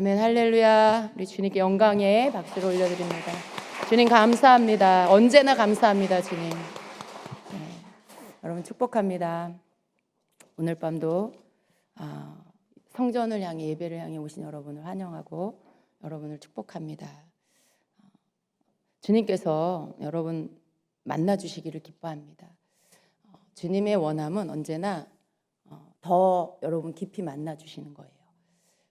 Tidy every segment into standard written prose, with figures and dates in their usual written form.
아멘, 할렐루야. 우리 주님께 영광의 박수를 올려드립니다. 주님 감사합니다. 언제나 감사합니다, 주님. 여러분 축복합니다. 오늘 밤도 성전을 향해 예배를 향해 오신 여러분을 환영하고 여러분을 축복합니다. 주님께서 여러분 만나주시기를 기뻐합니다. 주님의 원함은 언제나 더 여러분 깊이 만나주시는 거예요.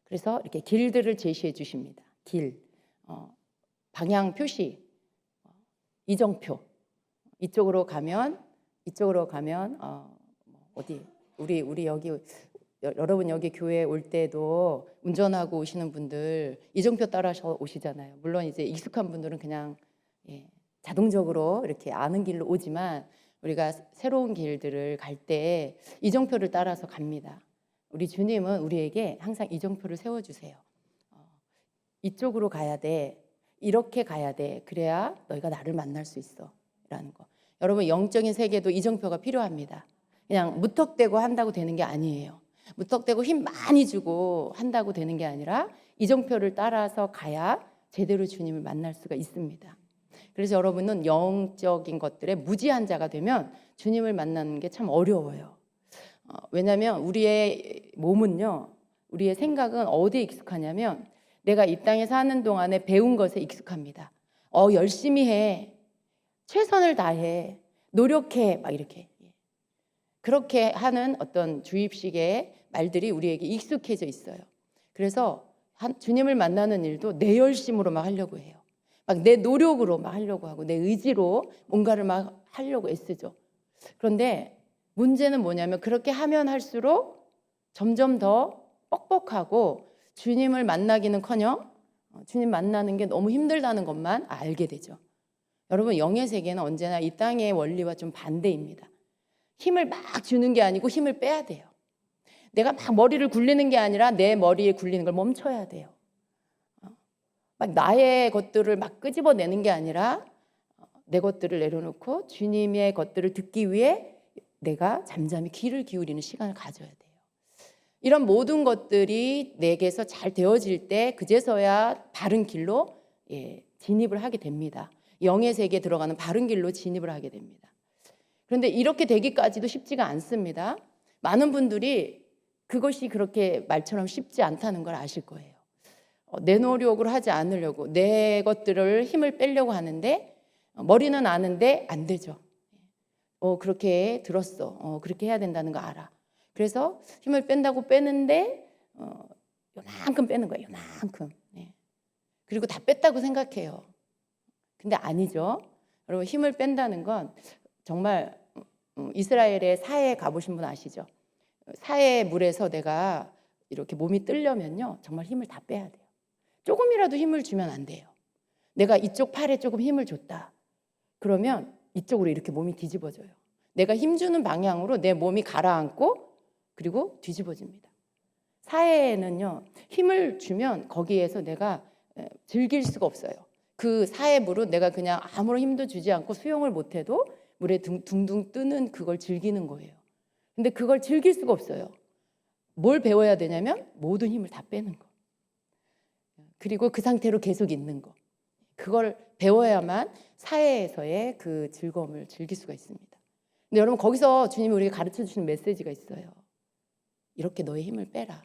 그래서 이렇게 길들을 제시해 주십니다. 길, 방향 표시, 이정표. 이쪽으로 가면 어디 우리 여기 여러분 여기 교회 올 때도 운전하고 오시는 분들 이정표 따라서 오시잖아요. 물론 이제 익숙한 분들은 그냥 자동적으로 이렇게 아는 길로 오지만 우리가 새로운 길들을 갈 때 이정표를 따라서 갑니다. 우리 주님은 우리에게 항상 이정표를 세워주세요. 이쪽으로 가야 돼. 이렇게 가야 돼. 그래야 너희가 나를 만날 수 있어. 라는 거. 여러분 영적인 세계도 이정표가 필요합니다. 그냥 무턱대고 한다고 되는 게 아니에요. 무턱대고 힘 많이 주고 한다고 되는 게 아니라 이정표를 따라서 가야 제대로 주님을 만날 수가 있습니다. 그래서 여러분은 영적인 것들에 무지한 자가 되면 주님을 만나는 게 참 어려워요. 왜냐하면 우리의 몸은요, 우리의 생각은 어디에 익숙하냐면 내가 이 땅에 사는 동안에 배운 것에 익숙합니다. 열심히 해, 최선을 다해, 노력해, 막 이렇게 그렇게 하는 어떤 주입식의 말들이 우리에게 익숙해져 있어요. 그래서 주님을 만나는 일도 내 열심으로 막 하려고 해요. 막 내 노력으로 막 하려고 하고 내 의지로 뭔가를 막 하려고 애쓰죠. 그런데 문제는 뭐냐면 그렇게 하면 할수록 점점 더 뻑뻑하고 주님을 만나기는커녕 주님 만나는 게 너무 힘들다는 것만 알게 되죠. 여러분 영의 세계는 언제나 이 땅의 원리와 좀 반대입니다. 힘을 막 주는 게 아니고 힘을 빼야 돼요. 내가 막 머리를 굴리는 게 아니라 내 머리에 굴리는 걸 멈춰야 돼요. 막 나의 것들을 막 끄집어내는 게 아니라 내 것들을 내려놓고 주님의 것들을 듣기 위해 내가 잠잠히 귀를 기울이는 시간을 가져야 돼요. 이런 모든 것들이 내게서 잘 되어질 때 그제서야 바른 길로 진입을 하게 됩니다. 영의 세계에 들어가는 바른 길로 진입을 하게 됩니다. 그런데 이렇게 되기까지도 쉽지가 않습니다. 많은 분들이 그것이 그렇게 말처럼 쉽지 않다는 걸 아실 거예요. 내 노력으로 하지 않으려고 내 것들을 힘을 빼려고 하는데 머리는 아는데 안 되죠. 그렇게 들었어. 그렇게 해야 된다는 거 알아. 그래서 힘을 뺀다고 빼는데 요만큼 빼는 거예요. 요만큼. 그리고 다 뺐다고 생각해요. 근데 아니죠. 여러분 힘을 뺀다는 건 정말 이스라엘의 사해에 가보신 분 아시죠? 사해 물에서 내가 이렇게 몸이 뜨려면요. 정말 힘을 다 빼야 돼요. 조금이라도 힘을 주면 안 돼요. 내가 이쪽 팔에 조금 힘을 줬다. 그러면 이쪽으로 이렇게 몸이 뒤집어져요. 내가 힘주는 방향으로 내 몸이 가라앉고 그리고 뒤집어집니다. 사해에는요. 힘을 주면 거기에서 내가 즐길 수가 없어요. 그 사해 물은 내가 그냥 아무런 힘도 주지 않고 수영을 못해도 물에 둥둥 뜨는 그걸 즐기는 거예요. 근데 그걸 즐길 수가 없어요. 뭘 배워야 되냐면 모든 힘을 다 빼는 거. 그리고 그 상태로 계속 있는 거. 그걸 배워야만 사회에서의 그 즐거움을 즐길 수가 있습니다. 근데 여러분 거기서 주님이 우리에게 가르쳐 주시는 메시지가 있어요. 이렇게 너의 힘을 빼라.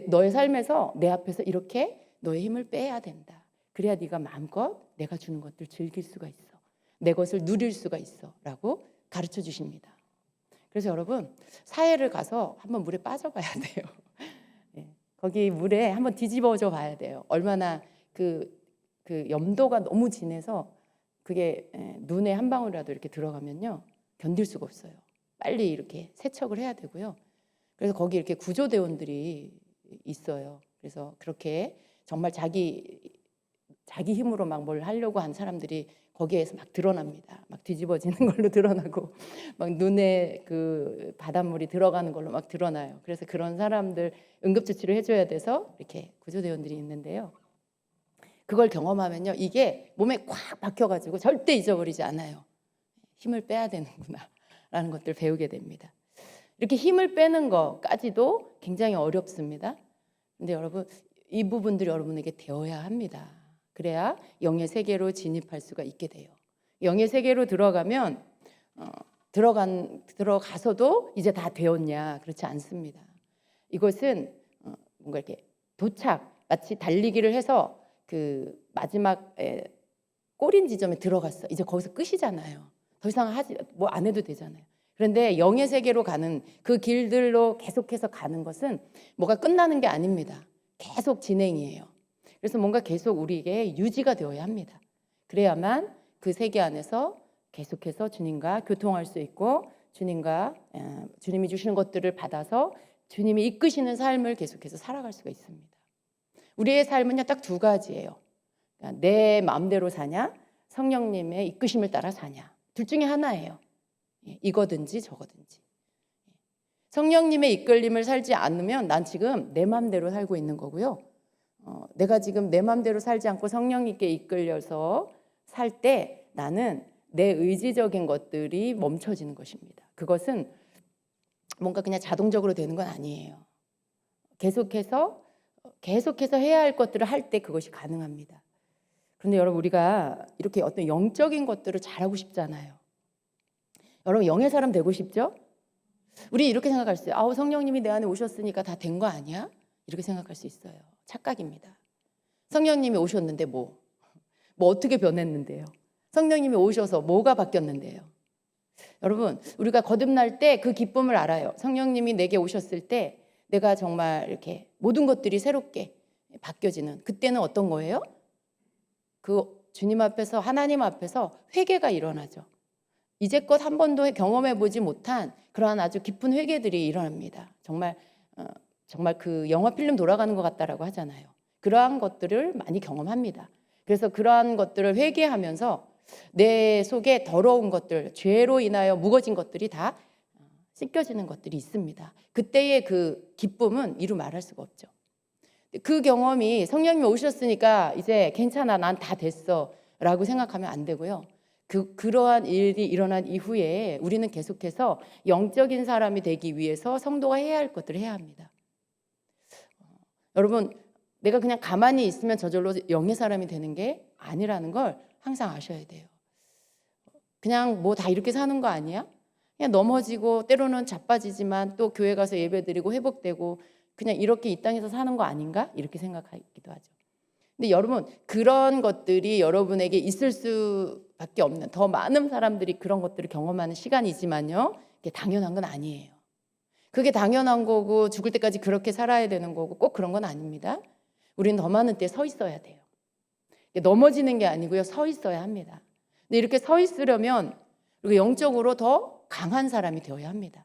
너의 삶에서 내 앞에서 이렇게 너의 힘을 빼야 된다. 그래야 네가 마음껏 내가 주는 것들 즐길 수가 있어. 내 것을 누릴 수가 있어. 라고 가르쳐 주십니다. 그래서 여러분 사해를 가서 한번 물에 빠져봐야 돼요. 거기 물에 한번 뒤집어져 봐야 돼요. 얼마나 그 염도가 너무 진해서 그게 눈에 한 방울이라도 이렇게 들어가면요 견딜 수가 없어요. 빨리 이렇게 세척을 해야 되고요. 그래서 거기 이렇게 구조대원들이 있어요. 그래서 그렇게 정말 자기 힘으로 막 뭘 하려고 한 사람들이 거기에서 막 드러납니다. 막 뒤집어지는 걸로 드러나고 막 눈에 그 바닷물이 들어가는 걸로 막 드러나요. 그래서 그런 사람들 응급조치를 해줘야 돼서 이렇게 구조대원들이 있는데요. 그걸 경험하면요. 이게 몸에 꽉 박혀가지고 절대 잊어버리지 않아요. 힘을 빼야 되는구나 라는 것들 배우게 됩니다. 이렇게 힘을 빼는 것까지도 굉장히 어렵습니다. 근데 여러분, 이 부분들이 여러분에게 되어야 합니다. 그래야 영의 세계로 진입할 수가 있게 돼요. 영의 세계로 들어가면 들어가서도 이제 다 되었냐? 그렇지 않습니다. 이것은 뭔가 이렇게 마치 달리기를 해서 그 마지막 꼬린 지점에 들어갔어. 이제 거기서 끝이잖아요. 더 이상 뭐 안 해도 되잖아요. 그런데 영의 세계로 가는 그 길들로 계속해서 가는 것은 뭐가 끝나는 게 아닙니다. 계속 진행이에요. 그래서 뭔가 계속 우리에게 유지가 되어야 합니다. 그래야만 그 세계 안에서 계속해서 주님과 교통할 수 있고 주님이 주시는 것들을 받아서 주님이 이끄시는 삶을 계속해서 살아갈 수가 있습니다. 우리의 삶은요, 딱 두 가지예요. 그러니까 내 마음대로 사냐, 성령님의 이끄심을 따라 사냐. 둘 중에 하나예요. 이거든지 저거든지. 성령님의 이끌림을 살지 않으면 난 지금 내 마음대로 살고 있는 거고요. 내가 지금 내 마음대로 살지 않고 성령님께 이끌려서 살 때 나는 내 의지적인 것들이 멈춰지는 것입니다. 그것은 뭔가 그냥 자동적으로 되는 건 아니에요. 계속해서 해야 할 것들을 할 때 그것이 가능합니다. 그런데 여러분, 우리가 이렇게 어떤 영적인 것들을 잘하고 싶잖아요. 여러분, 영의 사람 되고 싶죠? 우리 이렇게 생각할 수 있어요. 성령님이 내 안에 오셨으니까 다 된 거 아니야? 이렇게 생각할 수 있어요. 착각입니다. 성령님이 오셨는데 뭐 어떻게 변했는데요? 성령님이 오셔서 뭐가 바뀌었는데요? 여러분, 우리가 거듭날 때 그 기쁨을 알아요. 성령님이 내게 오셨을 때 내가 정말 이렇게 모든 것들이 새롭게 바뀌어지는, 그때는 어떤 거예요? 그 주님 앞에서, 하나님 앞에서 회개가 일어나죠. 이제껏 한 번도 경험해 보지 못한 그러한 아주 깊은 회개들이 일어납니다. 정말 그 영화 필름 돌아가는 것 같다라고 하잖아요. 그러한 것들을 많이 경험합니다. 그래서 그러한 것들을 회개하면서 내 속에 더러운 것들, 죄로 인하여 묵어진 것들이 다 씻겨지는 것들이 있습니다. 그때의 그 기쁨은 이루 말할 수가 없죠. 그 경험이 성령님이 오셨으니까 이제 괜찮아, 난 다 됐어 라고 생각하면 안 되고요. 그러한 일이 일어난 이후에 우리는 계속해서 영적인 사람이 되기 위해서 성도가 해야 할 것들을 해야 합니다. 여러분, 내가 그냥 가만히 있으면 저절로 영의 사람이 되는 게 아니라는 걸 항상 아셔야 돼요. 그냥 뭐 다 이렇게 사는 거 아니야? 그냥 넘어지고 때로는 자빠지지만 또 교회 가서 예배드리고 회복되고 그냥 이렇게 이 땅에서 사는 거 아닌가? 이렇게 생각하기도 하죠. 근데 여러분, 그런 것들이 여러분에게 있을 수밖에 없는, 더 많은 사람들이 그런 것들을 경험하는 시간이지만요, 그게 당연한 건 아니에요. 그게 당연한 거고 죽을 때까지 그렇게 살아야 되는 거고 꼭 그런 건 아닙니다. 우리는 더 많은 때에 서 있어야 돼요. 넘어지는 게 아니고요, 서 있어야 합니다. 근데 이렇게 서 있으려면 우리가 영적으로 더 강한 사람이 되어야 합니다.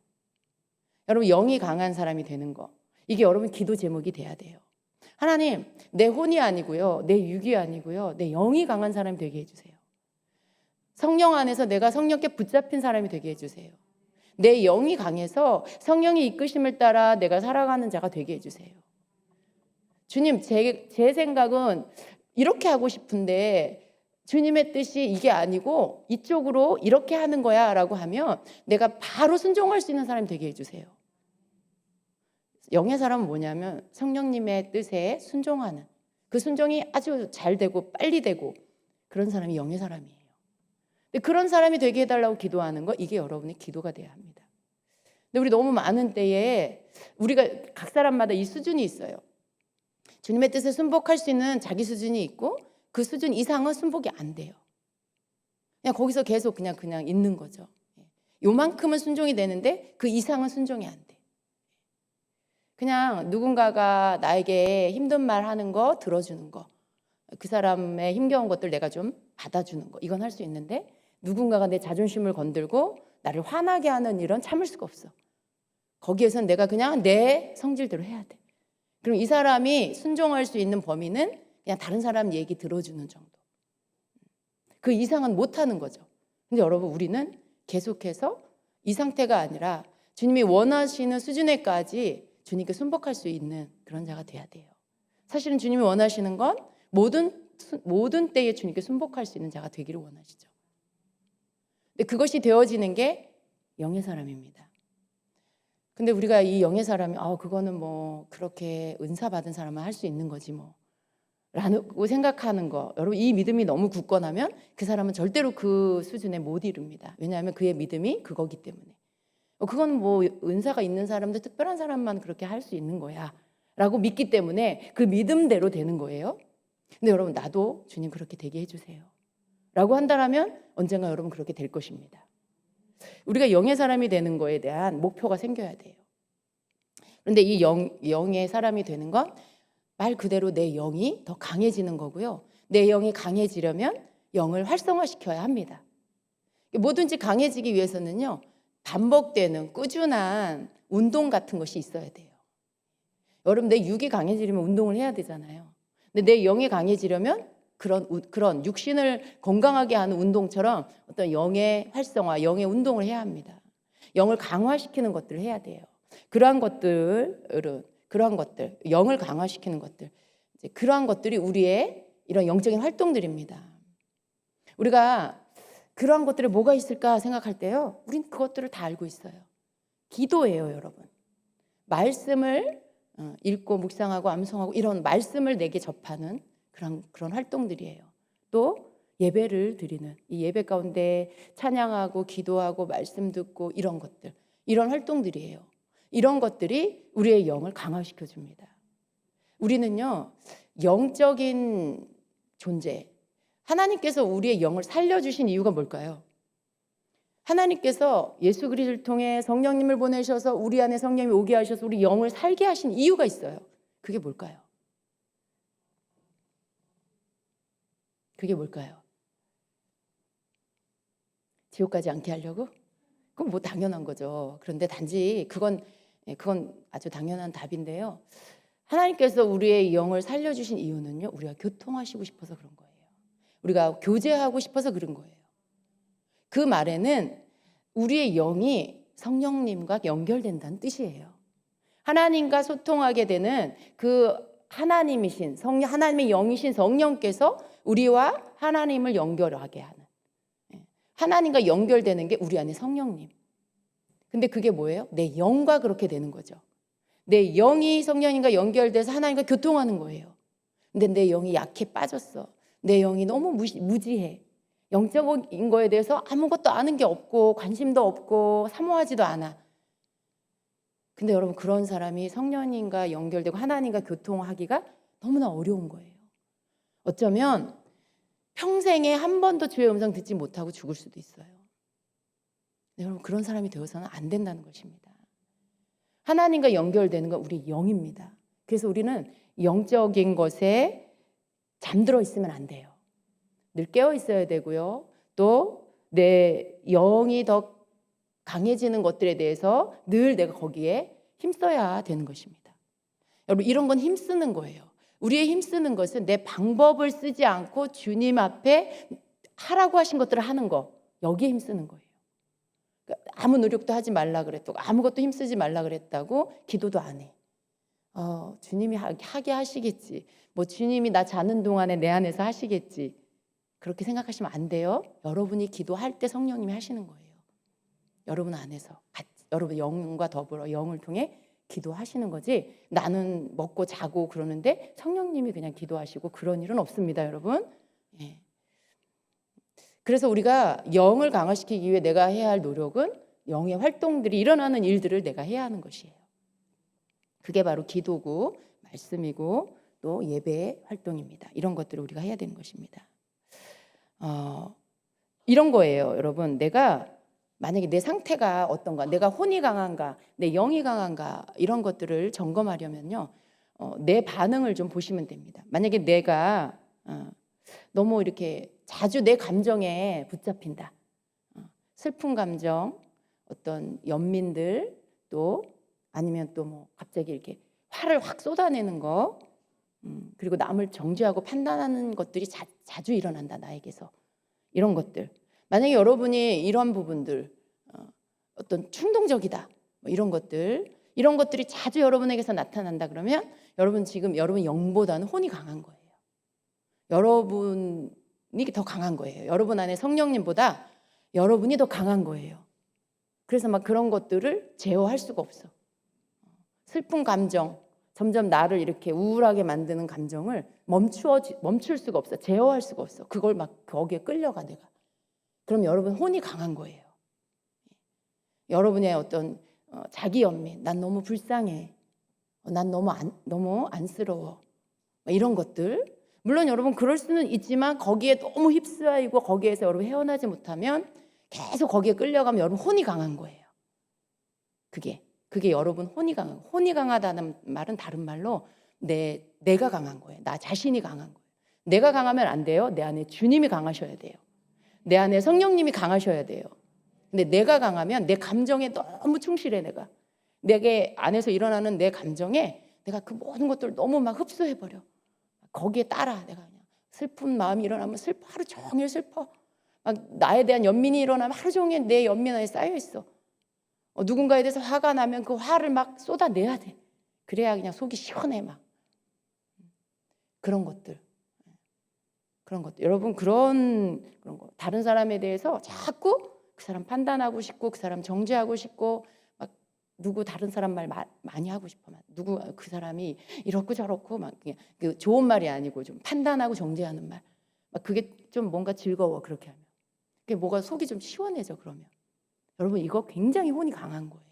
여러분, 영이 강한 사람이 되는 거, 이게 여러분 기도 제목이 돼야 돼요. 하나님, 내 혼이 아니고요, 내 육이 아니고요, 내 영이 강한 사람이 되게 해주세요. 성령 안에서 내가 성령께 붙잡힌 사람이 되게 해주세요. 내 영이 강해서 성령의 이끄심을 따라 내가 살아가는 자가 되게 해주세요. 주님, 제 생각은 이렇게 하고 싶은데 주님의 뜻이 이게 아니고 이쪽으로 이렇게 하는 거야 라고 하면 내가 바로 순종할 수 있는 사람이 되게 해주세요. 영의 사람은 뭐냐면 성령님의 뜻에 순종하는, 그 순종이 아주 잘 되고 빨리 되고 그런 사람이 영의 사람이에요. 근데 그런 사람이 되게 해달라고 기도하는 거, 이게 여러분의 기도가 돼야 합니다. 근데 우리 너무 많은 때에 우리가 각 사람마다 이 수준이 있어요. 주님의 뜻에 순복할 수 있는 자기 수준이 있고 그 수준 이상은 순복이 안 돼요. 그냥 거기서 계속 그냥 있는 거죠. 요만큼은 순종이 되는데 그 이상은 순종이 안 돼. 그냥 누군가가 나에게 힘든 말 하는 거 들어주는 거, 그 사람의 힘겨운 것들 내가 좀 받아주는 거, 이건 할 수 있는데 누군가가 내 자존심을 건들고 나를 화나게 하는 일은 참을 수가 없어. 거기에선 내가 그냥 내 성질대로 해야 돼. 그럼 이 사람이 순종할 수 있는 범위는 그냥 다른 사람 얘기 들어주는 정도. 그 이상은 못하는 거죠. 근데 여러분, 우리는 계속해서 이 상태가 아니라 주님이 원하시는 수준에까지 주님께 순복할 수 있는 그런 자가 돼야 돼요. 사실은 주님이 원하시는 건 모든 때에 주님께 순복할 수 있는 자가 되기를 원하시죠. 근데 그것이 되어지는 게 영의 사람입니다. 근데 우리가 이 영의 사람이 그거는 뭐 그렇게 은사 받은 사람만 할 수 있는 거지 뭐 라고 생각하는 거, 여러분 이 믿음이 너무 굳건하면 그 사람은 절대로 그 수준에 못 이릅니다. 왜냐하면 그의 믿음이 그거기 때문에. 그건 뭐 은사가 있는 사람들, 특별한 사람만 그렇게 할 수 있는 거야 라고 믿기 때문에 그 믿음대로 되는 거예요. 근데 여러분, 나도 주님 그렇게 되게 해주세요 라고 한다면 언젠가 여러분 그렇게 될 것입니다. 우리가 영의 사람이 되는 거에 대한 목표가 생겨야 돼요. 그런데 이 영의 사람이 되는 건 말 그대로 내 영이 더 강해지는 거고요. 내 영이 강해지려면 영을 활성화시켜야 합니다. 뭐든지 강해지기 위해서는요, 반복되는 꾸준한 운동 같은 것이 있어야 돼요. 여러분, 내 육이 강해지려면 운동을 해야 되잖아요. 근데 내 영이 강해지려면 그런 육신을 건강하게 하는 운동처럼 어떤 영의 활성화, 영의 운동을 해야 합니다. 영을 강화시키는 것들을 해야 돼요. 그러한 것들, 영을 강화시키는 것들, 그러한 것들이 우리의 이런 영적인 활동들입니다. 우리가 그러한 것들이 뭐가 있을까 생각할 때요, 우린 그것들을 다 알고 있어요. 기도예요, 여러분. 말씀을 읽고 묵상하고 암송하고 이런 말씀을 내게 접하는 그런 활동들이에요. 또 예배를 드리는, 이 예배 가운데 찬양하고 기도하고 말씀 듣고 이런 것들, 이런 활동들이에요. 이런 것들이 우리의 영을 강화시켜 줍니다. 우리는요, 영적인 존재, 하나님께서 우리의 영을 살려주신 이유가 뭘까요? 하나님께서 예수 그리스도를 통해 성령님을 보내셔서 우리 안에 성령이 오게 하셔서 우리 영을 살게 하신 이유가 있어요. 그게 뭘까요? 그게 뭘까요? 지옥 가지 않게 하려고? 그건 뭐 당연한 거죠. 그런데 단지 그건 아주 당연한 답인데요. 하나님께서 우리의 영을 살려주신 이유는요, 우리가 교통하시고 싶어서 그런 거예요. 우리가 교제하고 싶어서 그런 거예요. 그 말에는 우리의 영이 성령님과 연결된다는 뜻이에요. 하나님과 소통하게 되는 그 하나님이신 하나님의 영이신 성령께서 우리와 하나님을 연결하게 하는, 하나님과 연결되는 게 우리 안에 성령님. 근데 그게 뭐예요? 내 영과 그렇게 되는 거죠. 내 영이 성령님과 연결돼서 하나님과 교통하는 거예요. 근데 내 영이 약해 빠졌어. 내 영이 너무 무지해. 영적인 거에 대해서 아무것도 아는 게 없고 관심도 없고 사모하지도 않아. 근데 여러분, 그런 사람이 성령님과 연결되고 하나님과 교통하기가 너무나 어려운 거예요. 어쩌면 평생에 한 번도 주의 음성 듣지 못하고 죽을 수도 있어요. 여러분, 그런 사람이 되어서는 안 된다는 것입니다. 하나님과 연결되는 건 우리 영입니다. 그래서 우리는 영적인 것에 잠들어 있으면 안 돼요. 늘 깨어 있어야 되고요. 또 내 영이 더 강해지는 것들에 대해서 늘 내가 거기에 힘써야 되는 것입니다. 여러분, 이런 건 힘쓰는 거예요. 우리의 힘쓰는 것은 내 방법을 쓰지 않고 주님 앞에 하라고 하신 것들을 하는 거, 여기에 힘쓰는 거예요. 아무 노력도 하지 말라 그랬다고, 아무것도 힘쓰지 말라 그랬다고 기도도 안 해. 주님이 하게 하시겠지. 뭐 주님이 나 자는 동안에 내 안에서 하시겠지. 그렇게 생각하시면 안 돼요. 여러분이 기도할 때 성령님이 하시는 거예요. 여러분 안에서 여러분 영과 더불어 영을 통해 기도하시는 거지, 나는 먹고 자고 그러는데 성령님이 그냥 기도하시고 그런 일은 없습니다, 여러분. 예. 그래서 우리가 영을 강화시키기 위해 내가 해야 할 노력은 영의 활동들이 일어나는 일들을 내가 해야 하는 것이에요. 그게 바로 기도고 말씀이고 또 예배의 활동입니다. 이런 것들을 우리가 해야 되는 것입니다. 이런 거예요, 여러분. 내가 만약에 내 상태가 어떤가, 내가 혼이 강한가, 내 영이 강한가, 이런 것들을 점검하려면요, 내 반응을 좀 보시면 됩니다. 만약에 내가 너무 이렇게 자주 내 감정에 붙잡힌다, 슬픈 감정, 어떤 연민들, 또 아니면 또 뭐 갑자기 이렇게 화를 확 쏟아내는 거, 그리고 남을 정죄하고 판단하는 것들이 자주 일어난다, 나에게서. 이런 것들, 만약에 여러분이 이런 부분들, 어떤 충동적이다, 뭐 이런 것들이 자주 여러분에게서 나타난다 그러면 여러분 영보다는 혼이 강한 거예요. 여러분이 더 강한 거예요. 여러분 안에 성령님보다 여러분이 더 강한 거예요. 그래서 막 그런 것들을 제어할 수가 없어. 슬픈 감정, 점점 나를 이렇게 우울하게 만드는 감정을 멈출 수가 없어. 제어할 수가 없어. 그걸 막 거기에 끌려가 내가. 그럼 여러분 혼이 강한 거예요. 여러분의 어떤 자기 연민, 난 너무 불쌍해, 난 너무 안쓰러워, 이런 것들. 물론 여러분 그럴 수는 있지만 거기에 너무 휩싸이고 거기에서 여러분 헤어나지 못하면 계속 거기에 끌려가면 여러분 혼이 강한 거예요. 그게 여러분 혼이 강하다는 말은 다른 말로 내가 강한 거예요. 나 자신이 강한 거예요. 내가 강하면 안 돼요. 내 안에 주님이 강하셔야 돼요. 내 안에 성령님이 강하셔야 돼요. 근데 내가 강하면 내 감정에 너무 충실해. 내게 안에서 일어나는 내 감정에 내가 그 모든 것들을 너무 막 흡수해버려. 거기에 따라 내가 그냥 슬픈 마음이 일어나면 하루 종일 슬퍼. 막 나에 대한 연민이 일어나면 하루 종일 내 연민 안에 쌓여 있어. 누군가에 대해서 화가 나면 그 화를 막 쏟아내야 돼. 그래야 그냥 속이 시원해 막. 그런 것들. 여러분 그런 거. 다른 사람에 대해서 자꾸 그 사람 판단하고 싶고 그 사람 정죄하고 싶고 막 다른 사람 말 많이 하고 싶어. 그 사람이 이렇고 저렇고 막 그냥 그 좋은 말이 아니고 좀 판단하고 정죄하는 말. 막 그게 좀 뭔가 즐거워 그렇게 하면. 그게 뭐가 속이 좀 시원해져 그러면. 여러분 이거 굉장히 혼이 강한 거예요.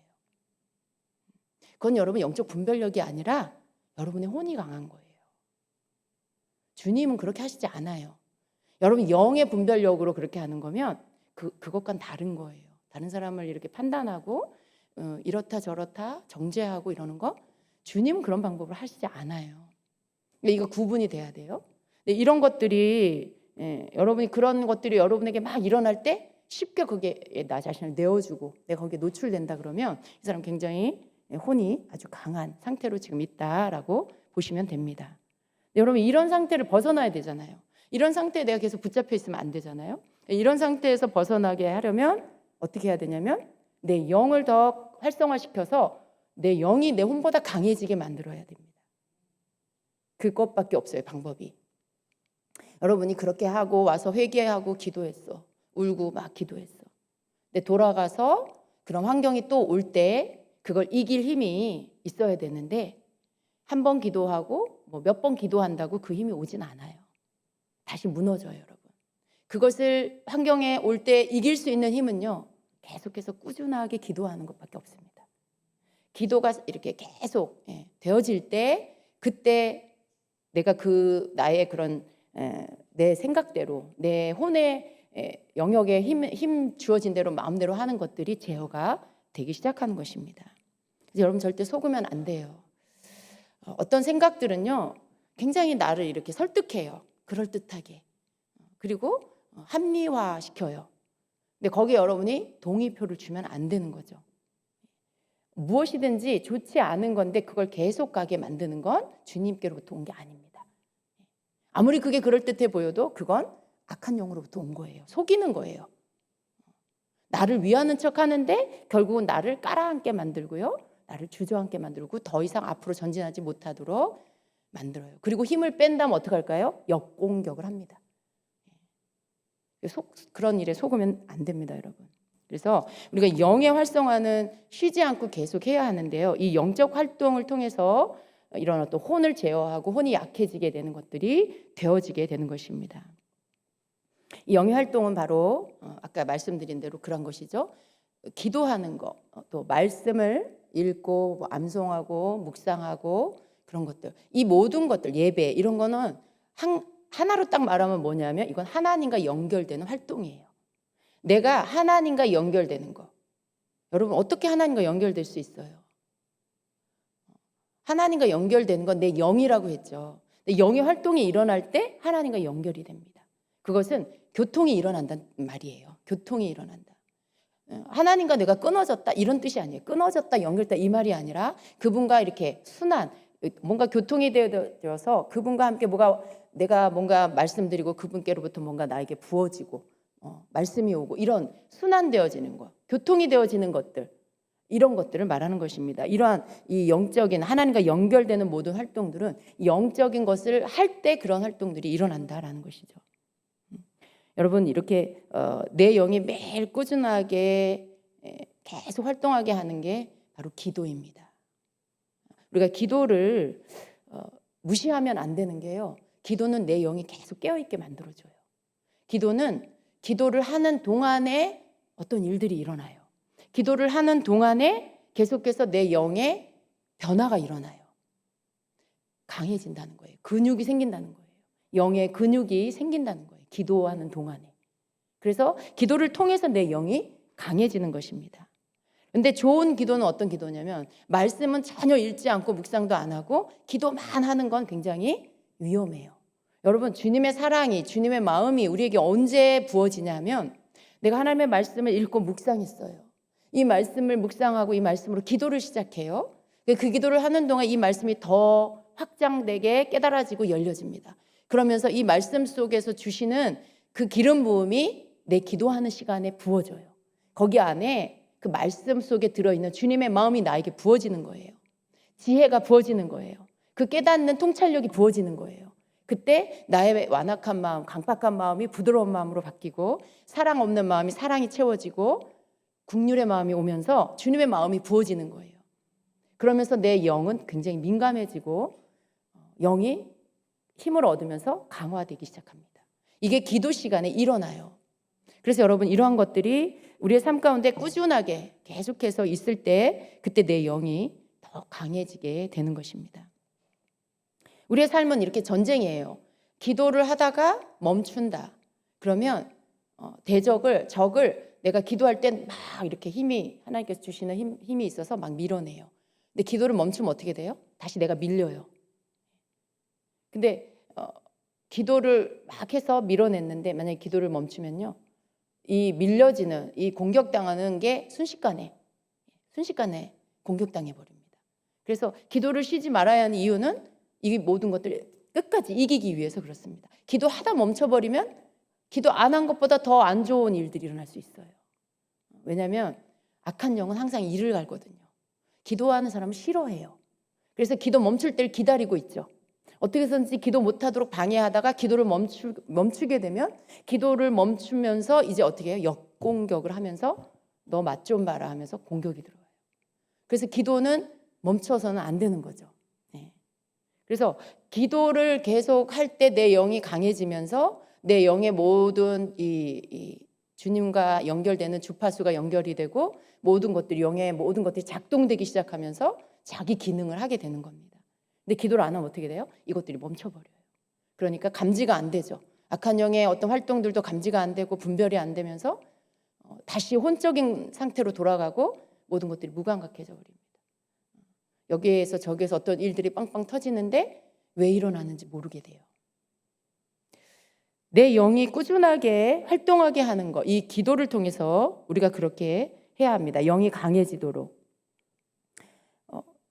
그건 여러분 영적 분별력이 아니라 여러분의 혼이 강한 거예요. 주님은 그렇게 하시지 않아요. 여러분 영의 분별력으로 그렇게 하는 거면 그것과는 다른 거예요. 다른 사람을 이렇게 판단하고 이렇다 저렇다 정죄하고 이러는 거 주님은 그런 방법을 하시지 않아요. 이거 구분이 돼야 돼요. 이런 것들이 여러분이 그런 것들이 여러분에게 막 일어날 때 쉽게 거기에 나 자신을 내어주고 내가 거기에 노출된다 그러면 이 사람 굉장히 혼이 아주 강한 상태로 지금 있다라고 보시면 됩니다. 여러분 이런 상태를 벗어나야 되잖아요. 이런 상태에 내가 계속 붙잡혀 있으면 안 되잖아요. 이런 상태에서 벗어나게 하려면 어떻게 해야 되냐면 내 영을 더 활성화시켜서 내 영이 내 혼보다 강해지게 만들어야 됩니다. 그것밖에 없어요, 방법이. 여러분이 그렇게 하고 와서 회개하고 기도했어. 울고 막 기도했어. 근데 돌아가서 그런 환경이 또 올 때 그걸 이길 힘이 있어야 되는데 한 번 기도하고 몇 번 기도한다고 그 힘이 오진 않아요. 다시 무너져요, 여러분. 그것을 환경에 올 때 이길 수 있는 힘은요. 계속해서 꾸준하게 기도하는 것밖에 없습니다. 기도가 이렇게 계속 되어질 때 그때 내가 나의 그런 내 생각대로 내 혼의 영역에 힘 주어진 대로 마음대로 하는 것들이 제어가 되기 시작하는 것입니다. 그래서 여러분 절대 속으면 안 돼요. 어떤 생각들은요 굉장히 나를 이렇게 설득해요. 그럴듯하게. 그리고 합리화시켜요. 근데 거기에 여러분이 동의표를 주면 안 되는 거죠. 무엇이든지 좋지 않은 건데 그걸 계속 가게 만드는 건 주님께로부터 온 게 아닙니다. 아무리 그게 그럴듯해 보여도 그건 악한 영으로부터 온 거예요. 속이는 거예요. 나를 위하는 척 하는데 결국은 나를 깔아앉게 만들고요. 나를 주저앉게 만들고 더 이상 앞으로 전진하지 못하도록 만들어요. 그리고 힘을 뺀다면 어떻게 할까요? 역공격을 합니다. 그런 일에 속으면 안 됩니다, 여러분. 그래서 우리가 영의 활성화는 쉬지 않고 계속 해야 하는데요. 이 영적 활동을 통해서 이런 어떤 혼을 제어하고 혼이 약해지게 되는 것들이 되어지게 되는 것입니다. 이 영의 활동은 바로 아까 말씀드린 대로 그런 것이죠. 기도하는 거, 또 말씀을 읽고 암송하고 묵상하고 그런 것들, 이 모든 것들, 예배 이런 거는 하나로 딱 말하면 뭐냐면 이건 하나님과 연결되는 활동이에요. 내가 하나님과 연결되는 거. 여러분 어떻게 하나님과 연결될 수 있어요? 하나님과 연결되는 건 내 영이라고 했죠. 내 영의 활동이 일어날 때 하나님과 연결이 됩니다. 그것은 교통이 일어난다는 말이에요. 교통이 일어난다. 하나님과 내가 끊어졌다 이런 뜻이 아니에요. 끊어졌다 연결됐다 이 말이 아니라 그분과 이렇게 순환 뭔가 교통이 되어서 그분과 함께 내가 뭔가 말씀드리고 그분께로부터 뭔가 나에게 부어지고 말씀이 오고 이런 순환되어지는 것, 교통이 되어지는 것들 이런 것들을 말하는 것입니다. 이러한 이 영적인 하나님과 연결되는 모든 활동들은 영적인 것을 할 때 그런 활동들이 일어난다라는 것이죠. 여러분 이렇게 내 영이 매일 꾸준하게 계속 활동하게 하는 게 바로 기도입니다. 우리가 기도를 무시하면 안 되는 게요. 기도는 내 영이 계속 깨어있게 만들어줘요. 기도를 하는 동안에 어떤 일들이 일어나요. 기도를 하는 동안에 계속해서 내 영의 변화가 일어나요. 강해진다는 거예요. 근육이 생긴다는 거예요. 영의 근육이 생긴다는 거예요. 기도하는 동안에. 그래서 기도를 통해서 내 영이 강해지는 것입니다. 근데 좋은 기도는 어떤 기도냐면 말씀은 전혀 읽지 않고 묵상도 안 하고 기도만 하는 건 굉장히 위험해요. 여러분, 주님의 사랑이, 주님의 마음이 우리에게 언제 부어지냐면 내가 하나님의 말씀을 읽고 묵상했어요. 이 말씀을 묵상하고 이 말씀으로 기도를 시작해요. 그 기도를 하는 동안 이 말씀이 더 확장되게 깨달아지고 열려집니다. 그러면서 이 말씀 속에서 주시는 그 기름 부음이 내 기도하는 시간에 부어져요. 거기 안에 그 말씀 속에 들어있는 주님의 마음이 나에게 부어지는 거예요. 지혜가 부어지는 거예요. 그 깨닫는 통찰력이 부어지는 거예요. 그때 나의 완악한 마음, 강팍한 마음이 부드러운 마음으로 바뀌고 사랑 없는 마음이 사랑이 채워지고 긍휼의 마음이 오면서 주님의 마음이 부어지는 거예요. 그러면서 내 영은 굉장히 민감해지고 영이 힘을 얻으면서 강화되기 시작합니다. 이게 기도 시간에 일어나요. 그래서 여러분, 이러한 것들이 우리의 삶 가운데 꾸준하게 계속해서 있을 때 그때 내 영이 더 강해지게 되는 것입니다. 우리의 삶은 이렇게 전쟁이에요. 기도를 하다가 멈춘다. 그러면 적을 내가 기도할 땐 막 이렇게 하나님께서 주시는 힘이 있어서 막 밀어내요. 근데 기도를 멈추면 어떻게 돼요? 다시 내가 밀려요. 근데 기도를 막 해서 밀어냈는데 만약에 기도를 멈추면요, 이 밀려지는, 이 공격당하는 게 순식간에 공격당해 버립니다. 그래서 기도를 쉬지 말아야 하는 이유는 이 모든 것들을 끝까지 이기기 위해서 그렇습니다. 기도하다 멈춰버리면 기도 안 한 것보다 더 안 좋은 일들이 일어날 수 있어요. 왜냐하면 악한 영은 항상 이를 갈거든요. 기도하는 사람은 싫어해요. 그래서 기도 멈출 때를 기다리고 있죠. 어떻게 해서든지 기도 못하도록 방해하다가 기도를 멈추게 되면 기도를 멈추면서 이제 어떻게 해요? 역공격을 하면서 너 맛 좀 봐라 하면서 공격이 들어와요. 그래서 기도는 멈춰서는 안 되는 거죠. 그래서 기도를 계속 할 때 내 영이 강해지면서 내 영의 모든 이 주님과 연결되는 주파수가 연결이 되고 모든 것들이, 영의 모든 것들이 작동되기 시작하면서 자기 기능을 하게 되는 겁니다. 근데 기도를 안 하면 어떻게 돼요? 이것들이 멈춰버려요. 그러니까 감지가 안 되죠. 악한 영의 어떤 활동들도 감지가 안 되고 분별이 안 되면서 다시 혼적인 상태로 돌아가고 모든 것들이 무감각해져 버립니다. 여기에서 저기에서 어떤 일들이 빵빵 터지는데 왜 일어나는지 모르게 돼요. 내 영이 꾸준하게 활동하게 하는 것, 이 기도를 통해서 우리가 그렇게 해야 합니다. 영이 강해지도록.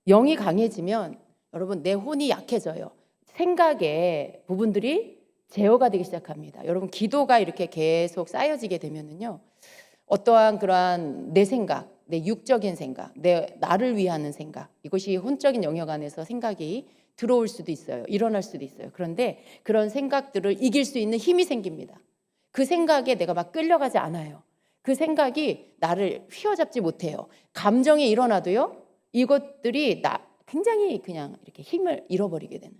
영이 강해지면 여러분, 내 혼이 약해져요. 생각의 부분들이 제어가 되기 시작합니다. 여러분, 기도가 이렇게 계속 쌓여지게 되면은요, 어떠한 그러한 내 생각, 내 육적인 생각, 나를 위하는 생각, 이것이 혼적인 영역 안에서 생각이 들어올 수도 있어요. 일어날 수도 있어요. 그런데 그런 생각들을 이길 수 있는 힘이 생깁니다. 그 생각에 내가 막 끌려가지 않아요. 그 생각이 나를 휘어잡지 못해요. 감정이 일어나도요, 이것들이 굉장히 그냥 이렇게 힘을 잃어버리게 되는,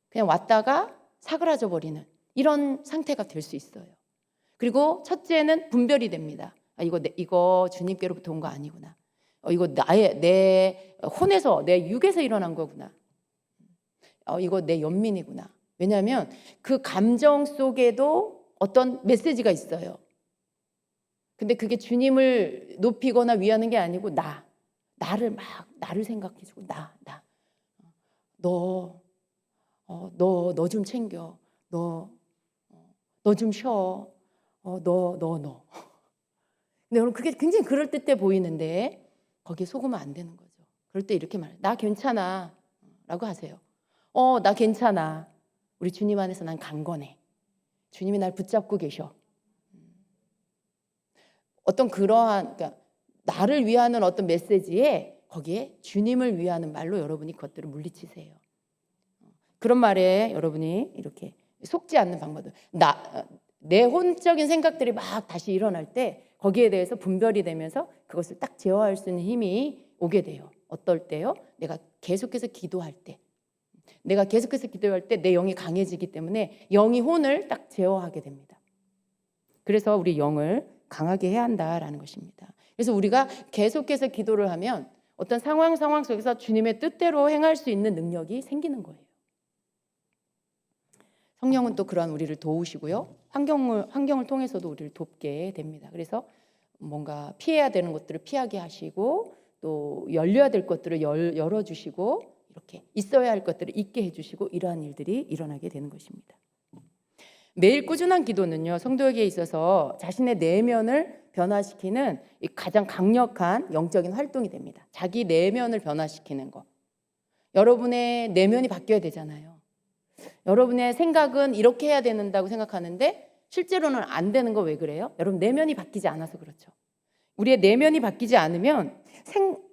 그냥 왔다가 사그라져 버리는 이런 상태가 될 수 있어요. 그리고 첫째는 분별이 됩니다. 이거 주님께로부터 온 거 아니구나. 이거 내 혼에서, 내 육에서 일어난 거구나. 이거 내 연민이구나. 왜냐하면 그 감정 속에도 어떤 메시지가 있어요. 근데 그게 주님을 높이거나 위하는 게 아니고 나를 생각해주고 너 좀 챙겨. 너 좀 쉬어. 너. 근데 여러분, 그게 굉장히 그럴듯해 보이는데 거기에 속으면 안 되는 거죠. 그럴 때 이렇게 말해요. 나 괜찮아 라고 하세요. 나 괜찮아. 우리 주님 안에서 난 강건해. 주님이 날 붙잡고 계셔. 어떤 그러한, 그러니까 나를 위하는 어떤 메시지에 거기에 주님을 위하는 말로 여러분이 그것들을 물리치세요. 그런 말에 여러분이 이렇게 속지 않는 방법들, 내 혼적인 생각들이 막 다시 일어날 때 거기에 대해서 분별이 되면서 그것을 딱 제어할 수 있는 힘이 오게 돼요. 어떨 때요? 내가 계속해서 기도할 때. 내가 계속해서 기도할 때 내 영이 강해지기 때문에 영이 혼을 딱 제어하게 됩니다. 그래서 우리 영을 강하게 해야 한다라는 것입니다. 그래서 우리가 계속해서 기도를 하면 어떤 상황 속에서 주님의 뜻대로 행할 수 있는 능력이 생기는 거예요. 성령은 또 그러한 우리를 도우시고요. 환경을 통해서도 우리를 돕게 됩니다. 그래서 뭔가 피해야 되는 것들을 피하게 하시고 또 열려야 될 것들을 열어주시고 이렇게 있어야 할 것들을 있게 해주시고 이러한 일들이 일어나게 되는 것입니다. 매일 꾸준한 기도는요, 성도에게 있어서 자신의 내면을 변화시키는 가장 강력한 영적인 활동이 됩니다. 자기 내면을 변화시키는 거. 여러분의 내면이 바뀌어야 되잖아요. 여러분의 생각은 이렇게 해야 된다고 생각하는데 실제로는 안 되는 거 왜 그래요? 여러분 내면이 바뀌지 않아서 그렇죠. 우리의 내면이 바뀌지 않으면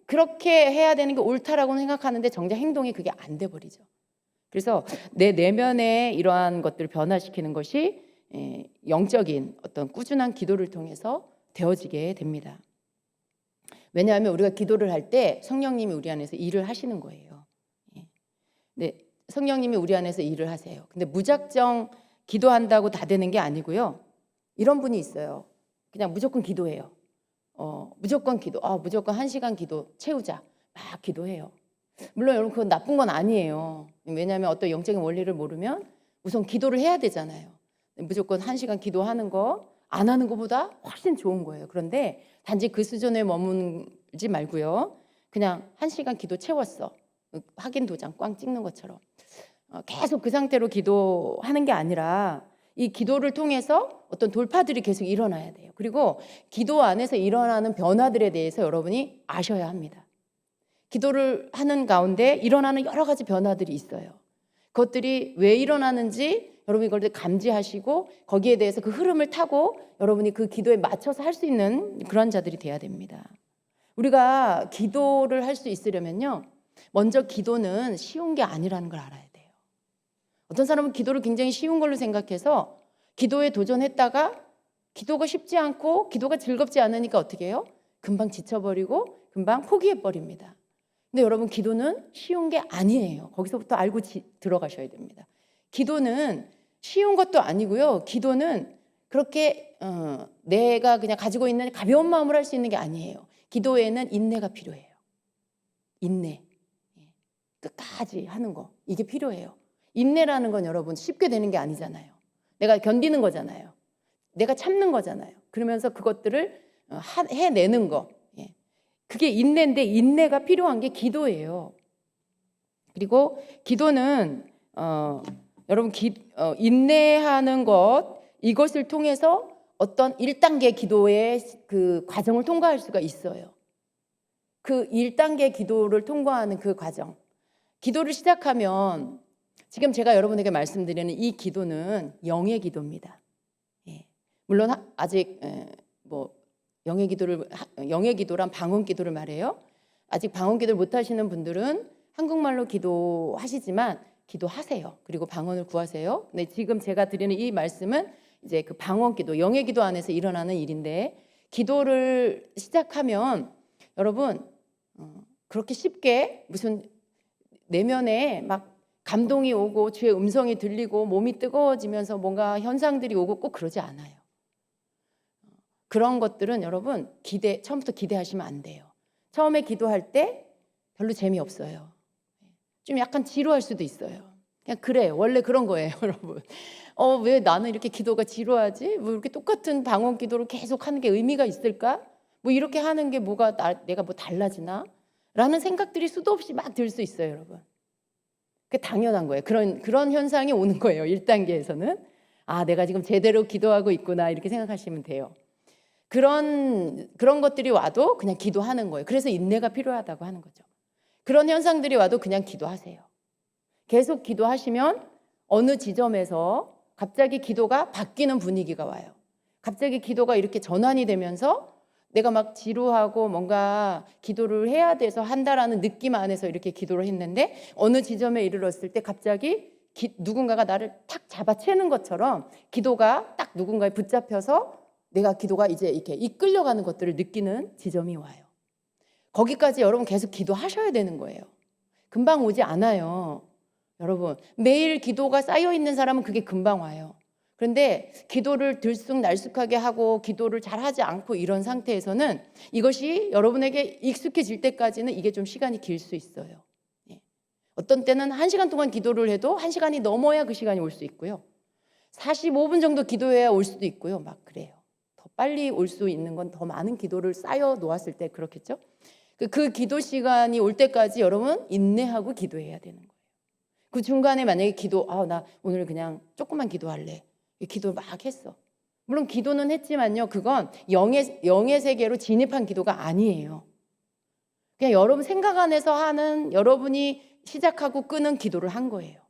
그렇게 해야 되는 게 옳다라고 생각하는데 정작 행동이 그게 안 돼 버리죠. 그래서 내 내면의 이러한 것들을 변화시키는 것이 영적인 어떤 꾸준한 기도를 통해서 되어지게 됩니다. 왜냐하면 우리가 기도를 할 때 성령님이 우리 안에서 일을 하시는 거예요. 네, 성령님이 우리 안에서 일을 하세요. 근데 무작정 기도한다고 다 되는 게 아니고요. 이런 분이 있어요. 그냥 무조건 기도해요. 무조건 기도. 무조건 1시간 기도 채우자. 막 기도해요. 물론 여러분 그건 나쁜 건 아니에요. 왜냐하면 어떤 영적인 원리를 모르면 우선 기도를 해야 되잖아요. 무조건 1시간 기도하는 거 안 하는 것보다 훨씬 좋은 거예요. 그런데 단지 그 수준에 머물지 말고요. 그냥 1시간 기도 채웠어. 확인 도장 꽝 찍는 것처럼 계속 그 상태로 기도하는 게 아니라 이 기도를 통해서 어떤 돌파들이 계속 일어나야 돼요. 그리고 기도 안에서 일어나는 변화들에 대해서 여러분이 아셔야 합니다. 기도를 하는 가운데 일어나는 여러 가지 변화들이 있어요. 그것들이 왜 일어나는지 여러분이 그걸 감지하시고 거기에 대해서 그 흐름을 타고 여러분이 그 기도에 맞춰서 할 수 있는 그런 자들이 돼야 됩니다. 우리가 기도를 할 수 있으려면요. 먼저 기도는 쉬운 게 아니라는 걸 알아야 돼요. 어떤 사람은 기도를 굉장히 쉬운 걸로 생각해서 기도에 도전했다가 기도가 쉽지 않고 기도가 즐겁지 않으니까 어떻게 해요? 금방 지쳐버리고 금방 포기해버립니다. 근데 여러분 기도는 쉬운 게 아니에요. 거기서부터 알고 들어가셔야 됩니다. 기도는 쉬운 것도 아니고요. 기도는 그렇게 내가 그냥 가지고 있는 가벼운 마음으로 할 수 있는 게 아니에요. 기도에는 인내가 필요해요. 인내. 끝까지 하는 거. 이게 필요해요. 인내라는 건 여러분 쉽게 되는 게 아니잖아요. 내가 견디는 거잖아요. 내가 참는 거잖아요. 그러면서 그것들을 해내는 거. 그게 인내인데 인내가 필요한 게 기도예요. 그리고 기도는 여러분 인내하는 것 이것을 통해서 어떤 1단계 기도의 그 과정을 통과할 수가 있어요. 그 1단계 기도를 통과하는 그 과정. 기도를 시작하면 지금 제가 여러분에게 말씀드리는 이 기도는 영의 기도입니다. 물론 아직 영의 기도란 방언 기도를 말해요. 아직 방언 기도를 못 하시는 분들은 한국말로 기도하시지만 기도하세요. 그리고 방언을 구하세요. 근데 지금 제가 드리는 이 말씀은 이제 그 방언 기도, 영의 기도 안에서 일어나는 일인데 기도를 시작하면 여러분 그렇게 쉽게 무슨 내면에 막 감동이 오고 주의 음성이 들리고 몸이 뜨거워지면서 뭔가 현상들이 오고 꼭 그러지 않아요. 그런 것들은 여러분 처음부터 기대하시면 안 돼요. 처음에 기도할 때 별로 재미없어요. 좀 약간 지루할 수도 있어요. 그냥 그래요. 원래 그런 거예요, 여러분. 왜 나는 이렇게 기도가 지루하지? 뭐 이렇게 똑같은 방언 기도를 계속 하는 게 의미가 있을까? 뭐 이렇게 하는 게 내가 뭐 달라지나? 라는 생각들이 수도 없이 막 들 수 있어요, 여러분. 그게 당연한 거예요. 그런 현상이 오는 거예요. 1단계에서는. 내가 지금 제대로 기도하고 있구나 이렇게 생각하시면 돼요. 그런 것들이 와도 그냥 기도하는 거예요. 그래서 인내가 필요하다고 하는 거죠. 그런 현상들이 와도 그냥 기도하세요. 계속 기도하시면 어느 지점에서 갑자기 기도가 바뀌는 분위기가 와요. 갑자기 기도가 이렇게 전환이 되면서 내가 막 지루하고 뭔가 기도를 해야 돼서 한다라는 느낌 안에서 이렇게 기도를 했는데 어느 지점에 이르렀을 때 갑자기 누군가가 나를 탁 잡아채는 것처럼 기도가 딱 누군가에 붙잡혀서 내가 기도가 이제 이렇게 이끌려가는 것들을 느끼는 지점이 와요. 거기까지 여러분 계속 기도하셔야 되는 거예요. 금방 오지 않아요. 여러분, 매일 기도가 쌓여 있는 사람은 그게 금방 와요. 그런데 기도를 들쑥날쑥하게 하고 기도를 잘 하지 않고 이런 상태에서는 이것이 여러분에게 익숙해질 때까지는 이게 좀 시간이 길 수 있어요. 예. 어떤 때는 1시간 동안 기도를 해도 1시간이 넘어야 그 시간이 올 수 있고요. 45분 정도 기도해야 올 수도 있고요. 막 그래요. 더 빨리 올 수 있는 건 더 많은 기도를 쌓여 놓았을 때 그렇겠죠. 그 기도 시간이 올 때까지 여러분 인내하고 기도해야 되는 거예요. 그 중간에 만약에 나 오늘 그냥 조금만 기도할래. 기도 막 했어. 물론 기도는 했지만요. 그건 영의 세계로 진입한 기도가 아니에요. 그냥 여러분 생각 안에서 하는 여러분이 시작하고 끄는 기도를 한 거예요.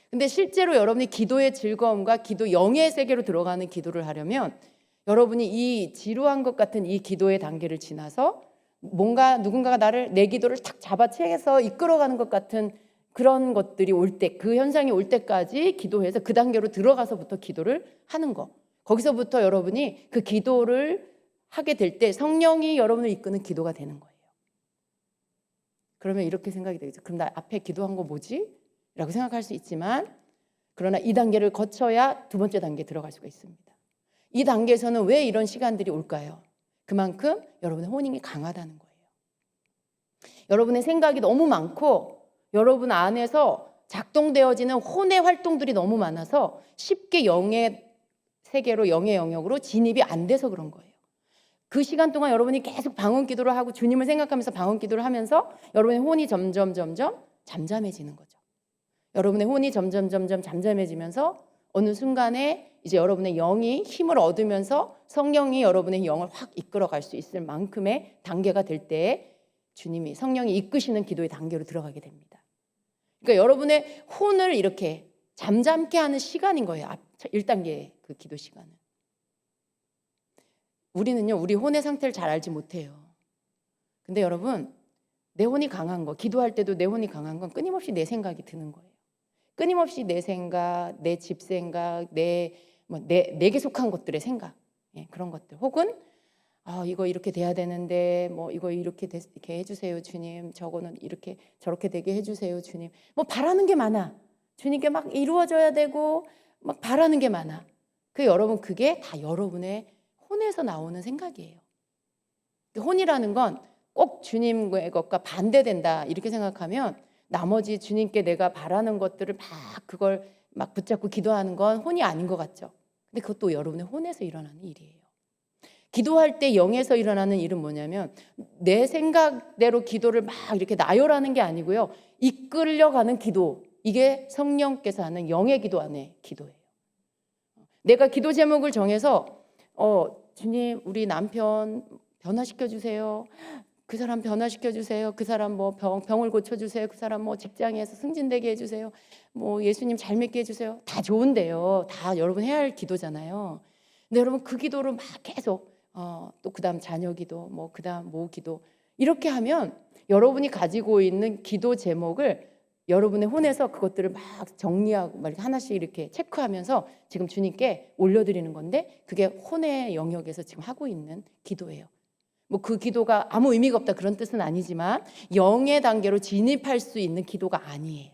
근데 실제로 여러분이 기도의 즐거움과 기도 영의 세계로 들어가는 기도를 하려면 여러분이 이 지루한 것 같은 이 기도의 단계를 지나서 뭔가 누군가가 내 기도를 탁 잡아채서 이끌어가는 것 같은 그런 것들이 올 때, 그 현상이 올 때까지 기도해서 그 단계로 들어가서부터 기도를 하는 거. 거기서부터 여러분이 그 기도를 하게 될 때 성령이 여러분을 이끄는 기도가 되는 거예요. 그러면 이렇게 생각이 되겠죠. 그럼 나 앞에 기도한 거 뭐지? 라고 생각할 수 있지만 그러나 이 단계를 거쳐야 두 번째 단계에 들어갈 수가 있습니다. 이 단계에서는 왜 이런 시간들이 올까요? 그만큼 여러분의 혼이 강하다는 거예요. 여러분의 생각이 너무 많고 여러분 안에서 작동되어지는 혼의 활동들이 너무 많아서 쉽게 영의 세계로 영의 영역으로 진입이 안 돼서 그런 거예요. 그 시간 동안 여러분이 계속 방언 기도를 하고 주님을 생각하면서 방언 기도를 하면서 여러분의 혼이 점점 잠잠해지는 거죠. 여러분의 혼이 점점 잠잠해지면서 어느 순간에 이제 여러분의 영이 힘을 얻으면서 성령이 여러분의 영을 확 이끌어갈 수 있을 만큼의 단계가 될 때에 주님이 성령이 이끄시는 기도의 단계로 들어가게 됩니다. 그러니까 여러분의 혼을 이렇게 잠잠케 하는 시간인 거예요. 1단계 그 기도 시간은. 우리는요, 우리 혼의 상태를 잘 알지 못해요. 근데 여러분, 내 혼이 강한 거, 기도할 때도 내 혼이 강한 건 끊임없이 내 생각이 드는 거예요. 끊임없이 내 생각, 내 집 생각, 내게 속한 것들의 생각, 예, 그런 것들. 혹은 이거 이렇게 돼야 되는데 이거 이렇게 해주세요 주님. 저거는 이렇게 저렇게 되게 해주세요 주님. 바라는 게 많아. 주님께 막 이루어져야 되고 막 바라는 게 많아. 여러분 그게 다 여러분의 혼에서 나오는 생각이에요. 혼이라는 건 꼭 주님의 것과 반대된다 이렇게 생각하면 나머지 주님께 내가 바라는 것들을 그걸 붙잡고 기도하는 건 혼이 아닌 것 같죠. 근데 그것도 여러분의 혼에서 일어나는 일이에요. 기도할 때 영에서 일어나는 일은 뭐냐면 내 생각대로 기도를 이렇게 나열하는 게 아니고요. 이끌려가는 기도. 이게 성령께서 하는 영의 기도 안에 기도예요. 내가 기도 제목을 정해서 주님 우리 남편 변화시켜 주세요. 그 사람 변화시켜 주세요. 그 사람 병을 고쳐 주세요. 그 사람 직장에서 승진되게 해 주세요. 예수님 잘 믿게 해 주세요. 다 좋은데요. 다 여러분 해야 할 기도잖아요. 근데 여러분 그 기도를 계속 또 그다음 자녀 기도, 그다음 기도 이렇게 하면 여러분이 가지고 있는 기도 제목을 여러분의 혼에서 그것들을 정리하고 하나씩 이렇게 체크하면서 지금 주님께 올려드리는 건데 그게 혼의 영역에서 지금 하고 있는 기도예요. 그 기도가 아무 의미가 없다 그런 뜻은 아니지만 영의 단계로 진입할 수 있는 기도가 아니에요.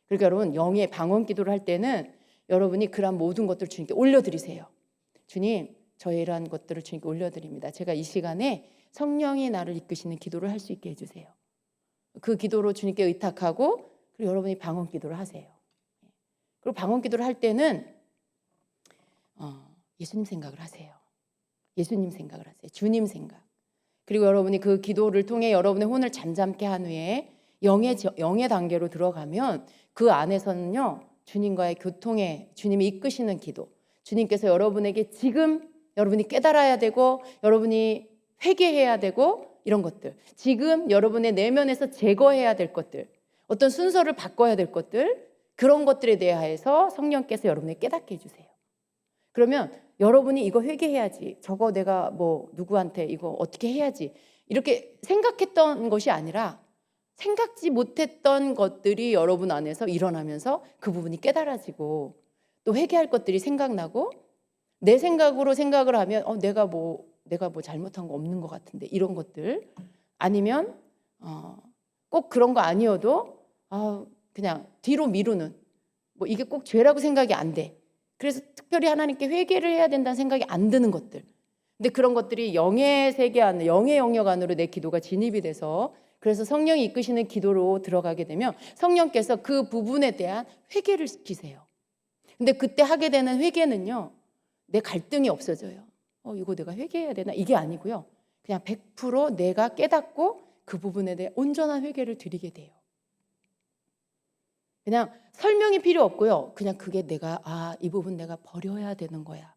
그러니까 여러분 영의 방언 기도를 할 때는 여러분이 그런 모든 것들을 주님께 올려드리세요. 주님, 저의 이러한 것들을 주님께 올려드립니다. 제가 이 시간에 성령이 나를 이끄시는 기도를 할 수 있게 해주세요. 그 기도로 주님께 의탁하고 그리고 여러분이 방언 기도를 하세요. 그리고 방언 기도를 할 때는 예수님 생각을 하세요. 예수님 생각을 하세요. 주님 생각. 그리고 여러분이 그 기도를 통해 여러분의 혼을 잠잠케 한 후에 영의 단계로 들어가면 그 안에서는요. 주님과의 교통에 주님이 이끄시는 기도. 주님께서 여러분에게 지금 여러분이 깨달아야 되고 여러분이 회개해야 되고 이런 것들. 지금 여러분의 내면에서 제거해야 될 것들. 어떤 순서를 바꿔야 될 것들. 그런 것들에 대해서 성령께서 여러분에게 깨닫게 해주세요. 그러면 여러분이 이거 회개해야지. 저거 내가 누구한테 이거 어떻게 해야지. 이렇게 생각했던 것이 아니라 생각지 못했던 것들이 여러분 안에서 일어나면서 그 부분이 깨달아지고 또 회개할 것들이 생각나고 내 생각으로 생각을 하면 내가 내가 뭐 잘못한 거 없는 것 같은데 이런 것들 아니면 꼭 그런 거 아니어도 그냥 뒤로 미루는 뭐 이게 꼭 죄라고 생각이 안 돼. 그래서 특별히 하나님께 회개를 해야 된다는 생각이 안 드는 것들. 근데 그런 것들이 영의 세계 안에 영의 영역 안으로 내 기도가 진입이 돼서 그래서 성령이 이끄시는 기도로 들어가게 되면 성령께서 그 부분에 대한 회개를 시키세요. 근데 그때 하게 되는 회개는요. 내 갈등이 없어져요. 이거 내가 회개해야 되나? 이게 아니고요. 그냥 100% 내가 깨닫고 그 부분에 대해 온전한 회개를 드리게 돼요. 그냥 설명이 필요 없고요. 그냥 그게 내가 이 부분 내가 버려야 되는 거야.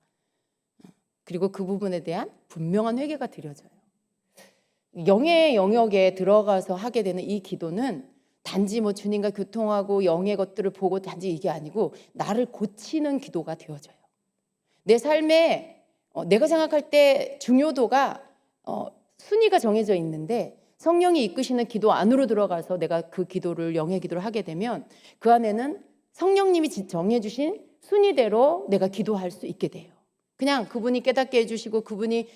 그리고 그 부분에 대한 분명한 회개가 드려져요. 영의 영역에 들어가서 하게 되는 이 기도는 단지 뭐 주님과 교통하고 영의 것들을 보고 단지 이게 아니고 나를 고치는 기도가 되어져요. 내 삶에 내가 생각할 때 중요도가 순위가 정해져 있는데 성령이 이끄시는 기도 안으로 들어가서 내가 그 기도를 영의 기도를 하게 되면 그 안에는 성령님이 정해주신 순위대로 내가 기도할 수 있게 돼요. 그냥 그분이 깨닫게 해주시고 그분이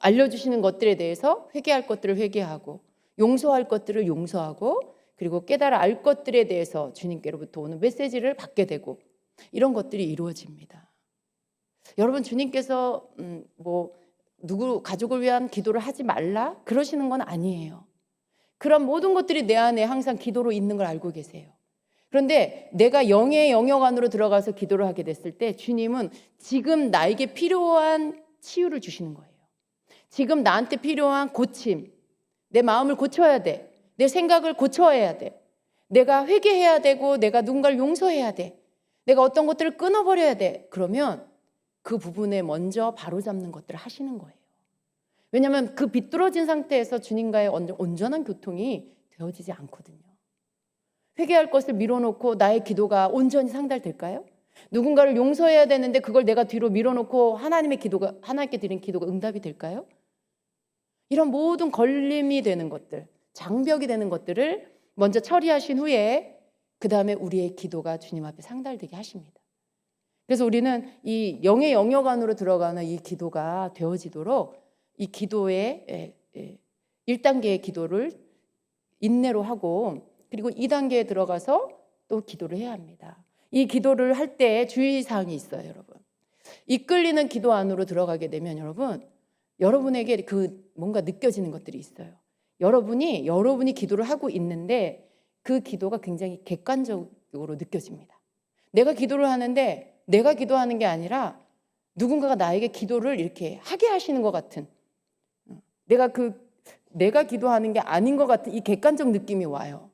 알려주시는 것들에 대해서 회개할 것들을 회개하고 용서할 것들을 용서하고 그리고 깨달아 알 것들에 대해서 주님께로부터 오는 메시지를 받게 되고 이런 것들이 이루어집니다. 여러분 주님께서 뭐 누구 가족을 위한 기도를 하지 말라 그러시는 건 아니에요. 그런 모든 것들이 내 안에 항상 기도로 있는 걸 알고 계세요. 그런데 내가 영의 영역 안으로 들어가서 기도를 하게 됐을 때 주님은 지금 나에게 필요한 치유를 주시는 거예요. 지금 나한테 필요한 고침, 내 마음을 고쳐야 돼. 내 생각을 고쳐야 돼. 내가 회개해야 되고 내가 누군가를 용서해야 돼. 내가 어떤 것들을 끊어버려야 돼. 그러면 그 부분에 먼저 바로잡는 것들을 하시는 거예요. 왜냐하면 그 비뚤어진 상태에서 주님과의 온전한 교통이 되어지지 않거든요. 회개할 것을 밀어놓고 나의 기도가 온전히 상달될까요? 누군가를 용서해야 되는데 그걸 내가 뒤로 밀어놓고 하나님께 드린 기도가 응답이 될까요? 이런 모든 걸림이 되는 것들, 장벽이 되는 것들을 먼저 처리하신 후에 그 다음에 우리의 기도가 주님 앞에 상달되게 하십니다. 그래서 우리는 이 영의 영역 안으로 들어가는 이 기도가 되어지도록 이 기도의 1단계의 기도를 인내로 하고 그리고 2단계에 들어가서 또 기도를 해야 합니다. 이 기도를 할 때 주의사항이 있어요, 여러분. 이끌리는 기도 안으로 들어가게 되면 여러분에게 뭔가 느껴지는 것들이 있어요. 여러분이 기도를 하고 있는데 그 기도가 굉장히 객관적으로 느껴집니다. 내가 기도를 하는데 내가 기도하는 게 아니라 누군가가 나에게 기도를 이렇게 하게 하시는 것 같은 내가 기도하는 게 아닌 것 같은 이 객관적 느낌이 와요.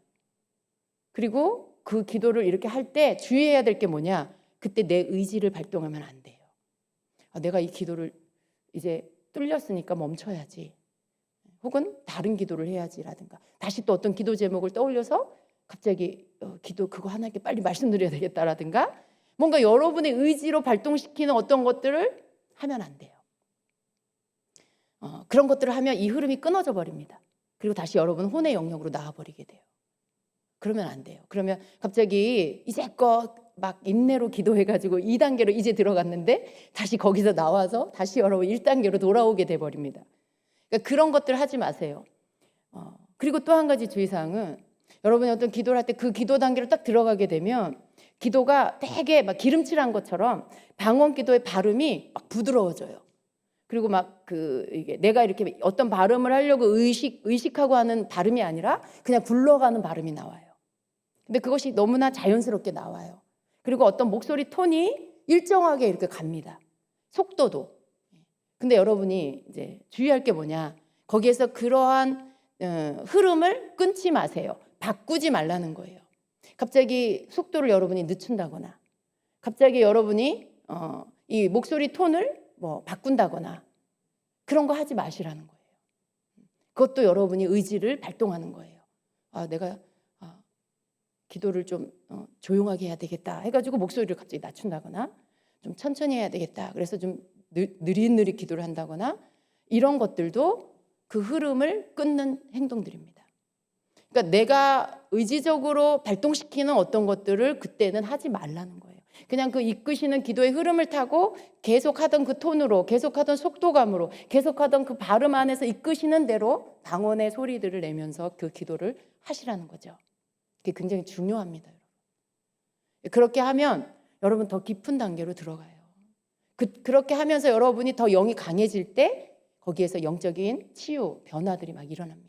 그리고 그 기도를 이렇게 할 때 주의해야 될 게 뭐냐? 그때 내 의지를 발동하면 안 돼요. 내가 이 기도를 이제 뚫렸으니까 멈춰야지. 혹은 다른 기도를 해야지라든가 다시 또 어떤 기도 제목을 떠올려서 갑자기 기도 그거 하나님께 빨리 말씀드려야 되겠다라든가 뭔가 여러분의 의지로 발동시키는 어떤 것들을 하면 안 돼요. 그런 것들을 하면 이 흐름이 끊어져 버립니다. 그리고 다시 여러분은 혼의 영역으로 나와버리게 돼요. 그러면 안 돼요. 그러면 갑자기 이제껏 막 인내로 기도해가지고 2단계로 이제 들어갔는데 다시 거기서 나와서 다시 여러분 1단계로 돌아오게 돼버립니다. 그러니까 그런 것들 하지 마세요. 그리고 또 한 가지 주의사항은 여러분이 어떤 기도를 할 때 그 기도 단계로 딱 들어가게 되면 기도가 되게 막 기름칠한 것처럼 방언 기도의 발음이 막 부드러워져요. 그리고 막 이게 내가 이렇게 어떤 발음을 하려고 의식하고 하는 발음이 아니라 그냥 굴러가는 발음이 나와요. 근데 그것이 너무나 자연스럽게 나와요. 그리고 어떤 목소리 톤이 일정하게 이렇게 갑니다. 속도도. 근데 여러분이 이제 주의할 게 뭐냐? 거기에서 그러한 흐름을 끊지 마세요. 바꾸지 말라는 거예요. 갑자기 속도를 여러분이 늦춘다거나 갑자기 여러분이 이 목소리 톤을 바꾼다거나 그런 거 하지 마시라는 거예요. 그것도 여러분이 의지를 발동하는 거예요. 내가 기도를 좀 조용하게 해야 되겠다 해가지고 목소리를 갑자기 낮춘다거나 좀 천천히 해야 되겠다 그래서 좀 느릿느릿 기도를 한다거나 이런 것들도 그 흐름을 끊는 행동들입니다. 그러니까 내가 의지적으로 발동시키는 어떤 것들을 그때는 하지 말라는 거예요. 그냥 그 이끄시는 기도의 흐름을 타고 계속하던 그 톤으로, 계속하던 속도감으로, 계속하던 그 발음 안에서 이끄시는 대로 방언의 소리들을 내면서 그 기도를 하시라는 거죠. 그게 굉장히 중요합니다. 그렇게 하면 여러분 더 깊은 단계로 들어가요. 그렇게 하면서 여러분이 더 영이 강해질 때 거기에서 영적인 치유, 변화들이 막 일어납니다.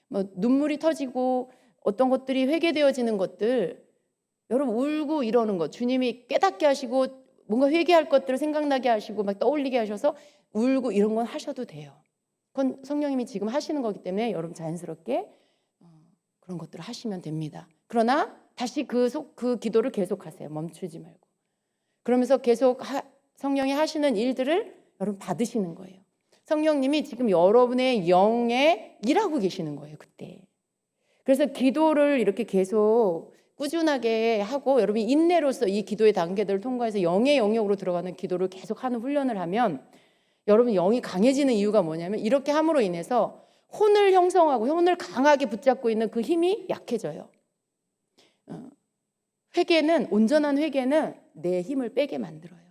뭐 눈물이 터지고 어떤 것들이 회개되어지는 것들, 여러분 울고 이러는 것, 주님이 깨닫게 하시고 뭔가 회개할 것들을 생각나게 하시고 막 떠올리게 하셔서 울고 이런 건 하셔도 돼요. 그건 성령님이 지금 하시는 거기 때문에 여러분 자연스럽게 그런 것들을 하시면 됩니다. 그러나 다시 그 기도를 계속하세요. 멈추지 말고. 그러면서 계속 성령이 하시는 일들을 여러분 받으시는 거예요. 성령님이 지금 여러분의 영에 일하고 계시는 거예요. 그때. 그래서 기도를 이렇게 계속 꾸준하게 하고 여러분이 인내로서 이 기도의 단계들을 통과해서 영의 영역으로 들어가는 기도를 계속하는 훈련을 하면 여러분 영이 강해지는 이유가 뭐냐면 이렇게 함으로 인해서 혼을 형성하고 혼을 강하게 붙잡고 있는 그 힘이 약해져요. 온전한 회개는 내 힘을 빼게 만들어요.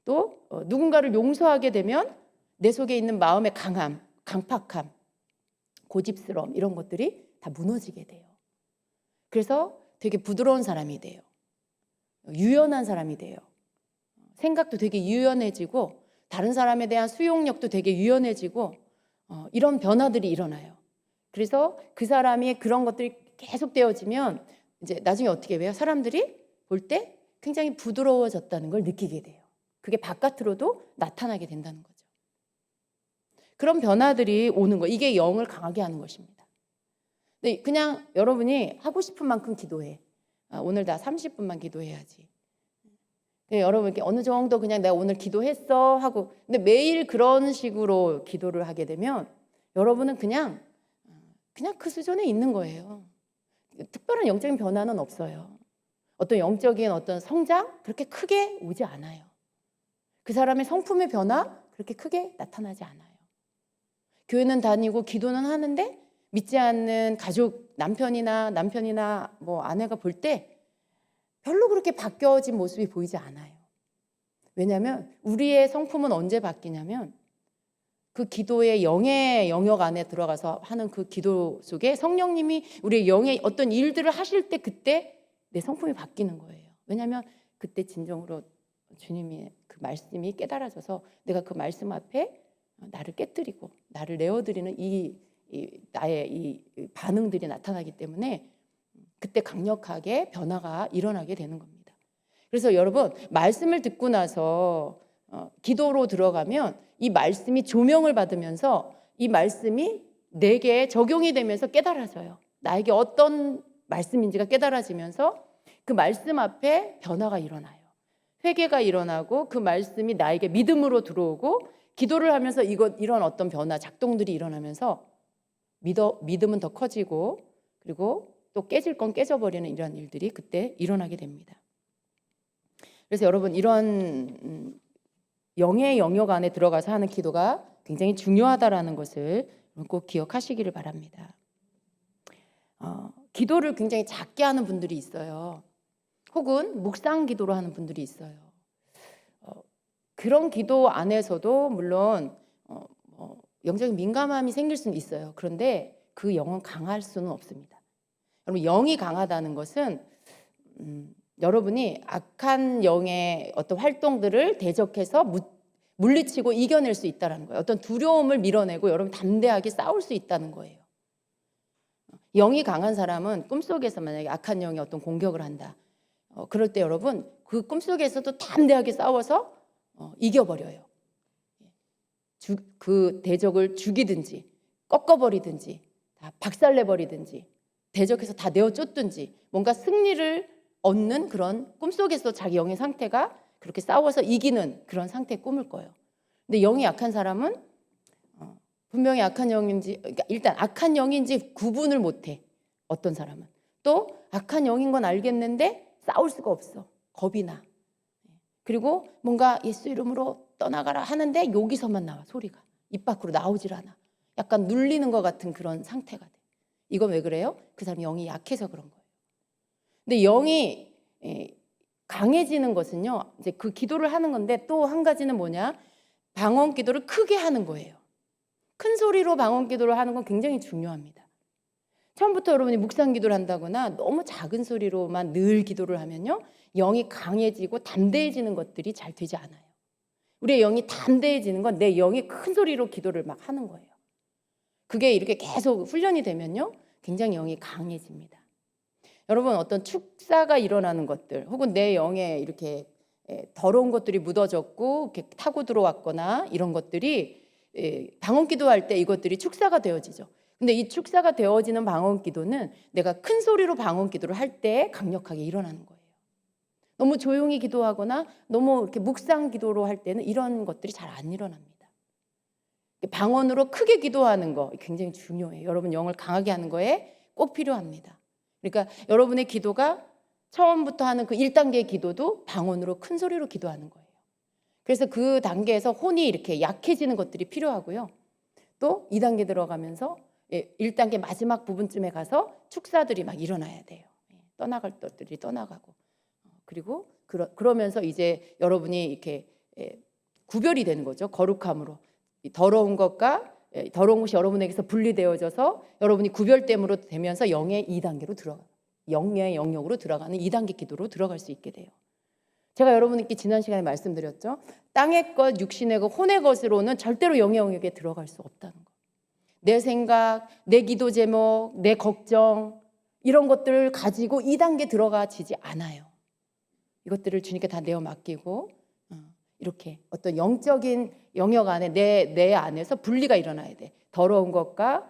또 누군가를 용서하게 되면 내 속에 있는 마음의 강함, 강팍함, 고집스러움 이런 것들이 다 무너지게 돼요. 그래서 되게 부드러운 사람이 돼요. 유연한 사람이 돼요. 생각도 되게 유연해지고 다른 사람에 대한 수용력도 되게 유연해지고 이런 변화들이 일어나요. 그래서 그 사람이 그런 것들이 계속 되어지면 이제 나중에 어떻게 해요? 사람들이 볼 때 굉장히 부드러워졌다는 걸 느끼게 돼요. 그게 바깥으로도 나타나게 된다는 거죠. 그런 변화들이 오는 거, 이게 영을 강하게 하는 것입니다. 근데 그냥 여러분이 하고 싶은 만큼 기도해. 오늘 다 30분만 기도해야지. 여러분 이렇게 어느 정도 그냥 내가 오늘 기도했어 하고, 근데 매일 그런 식으로 기도를 하게 되면 여러분은 그냥 그 수준에 있는 거예요. 특별한 영적인 변화는 없어요. 어떤 영적인 어떤 성장 그렇게 크게 오지 않아요. 그 사람의 성품의 변화 그렇게 크게 나타나지 않아요. 교회는 다니고 기도는 하는데 믿지 않는 가족, 남편이나 뭐 아내가 볼 때 별로 그렇게 바뀌어진 모습이 보이지 않아요. 왜냐하면 우리의 성품은 언제 바뀌냐면 그 기도의 영의 영역 안에 들어가서 하는 그 기도 속에 성령님이 우리의 영의 어떤 일들을 하실 때 그때 내 성품이 바뀌는 거예요. 왜냐하면 그때 진정으로 주님이 그 말씀이 깨달아져서 내가 그 말씀 앞에 나를 깨뜨리고 나를 내어드리는 나의 이 반응들이 나타나기 때문에 그때 강력하게 변화가 일어나게 되는 겁니다. 그래서 여러분 말씀을 듣고 나서 기도로 들어가면 이 말씀이 조명을 받으면서 이 말씀이 내게 적용이 되면서 깨달아져요. 나에게 어떤 말씀인지가 깨달아지면서 그 말씀 앞에 변화가 일어나요. 회개가 일어나고 그 말씀이 나에게 믿음으로 들어오고 기도를 하면서 이런 어떤 변화, 작동들이 일어나면서 믿음은 더 커지고 그리고 또 깨질 건 깨져버리는 이런 일들이 그때 일어나게 됩니다. 그래서 여러분 이런 영의 영역 안에 들어가서 하는 기도가 굉장히 중요하다라는 것을 꼭 기억하시기를 바랍니다. 기도를 굉장히 작게 하는 분들이 있어요. 혹은 묵상 기도로 하는 분들이 있어요. 그런 기도 안에서도 물론 영적인 민감함이 생길 수는 있어요. 그런데 그 영은 강할 수는 없습니다. 여러분 영이 강하다는 것은 여러분이 악한 영의 어떤 활동들을 대적해서 물리치고 이겨낼 수 있다는 거예요. 어떤 두려움을 밀어내고 여러분 담대하게 싸울 수 있다는 거예요. 영이 강한 사람은 꿈속에서 만약에 악한 영이 어떤 공격을 한다. 그럴 때 여러분 그 꿈속에서도 담대하게 싸워서 이겨버려요. 그 대적을 죽이든지 꺾어버리든지 다 박살내버리든지 대적해서 다 내어쫓든지 뭔가 승리를 얻는 그런 꿈속에서 자기 영의 상태가 그렇게 싸워서 이기는 그런 상태의 꿈을 꿔요. 근데 영이 약한 사람은 분명히 악한 영인지, 그러니까 일단 악한 영인지 구분을 못해. 어떤 사람은 또 악한 영인 건 알겠는데 싸울 수가 없어. 겁이 나. 그리고 뭔가 예수 이름으로 떠나가라 하는데 여기서만 나와 소리가. 입 밖으로 나오질 않아. 약간 눌리는 것 같은 그런 상태가 돼. 이건 왜 그래요? 그 사람이 영이 약해서 그런 거예요. 근데 영이 강해지는 것은요, 이제 그 기도를 하는 건데 또 한 가지는 뭐냐? 방언 기도를 크게 하는 거예요. 큰 소리로 방언 기도를 하는 건 굉장히 중요합니다. 처음부터 여러분이 묵상 기도를 한다거나 너무 작은 소리로만 늘 기도를 하면요, 영이 강해지고 담대해지는 것들이 잘 되지 않아요. 우리의 영이 담대해지는 건 내 영이 큰 소리로 기도를 막 하는 거예요. 그게 이렇게 계속 훈련이 되면요, 굉장히 영이 강해집니다. 여러분, 어떤 축사가 일어나는 것들, 혹은 내 영에 이렇게 더러운 것들이 묻어졌고 이렇게 타고 들어왔거나 이런 것들이 방언 기도할 때 이것들이 축사가 되어지죠. 근데 이 축사가 되어지는 방언 기도는 내가 큰 소리로 방언 기도를 할 때 강력하게 일어나는 거예요. 너무 조용히 기도하거나 너무 이렇게 묵상 기도로 할 때는 이런 것들이 잘 안 일어납니다. 방언으로 크게 기도하는 거 굉장히 중요해요. 여러분 영을 강하게 하는 거에 꼭 필요합니다. 그러니까 여러분의 기도가 처음부터 하는 그 1단계의 기도도 방언으로 큰 소리로 기도하는 거예요. 그래서 그 단계에서 혼이 이렇게 약해지는 것들이 필요하고요. 또 2단계 들어가면서 1단계 마지막 부분쯤에 가서 축사들이 막 일어나야 돼요. 떠나갈 것들이 떠나가고, 그리고 그러면서 이제 여러분이 이렇게 구별이 되는 거죠. 거룩함으로. 더러운 것과 더러운 것이 여러분에게서 분리되어져서 여러분이 구별됨으로 되면서 영의 2단계로 들어가, 영의 영역으로 들어가는 2단계 기도로 들어갈 수 있게 돼요. 제가 여러분께 지난 시간에 말씀드렸죠. 땅의 것, 육신의 것, 혼의 것으로는 절대로 영의 영역에 들어갈 수 없다는 거. 내 생각, 내 기도 제목, 내 걱정, 이런 것들을 가지고 2단계 들어가지지 않아요. 이것들을 주님께 다 내어 맡기고 이렇게 어떤 영적인 영역 안에 내 안에서 분리가 일어나야 돼. 더러운 것과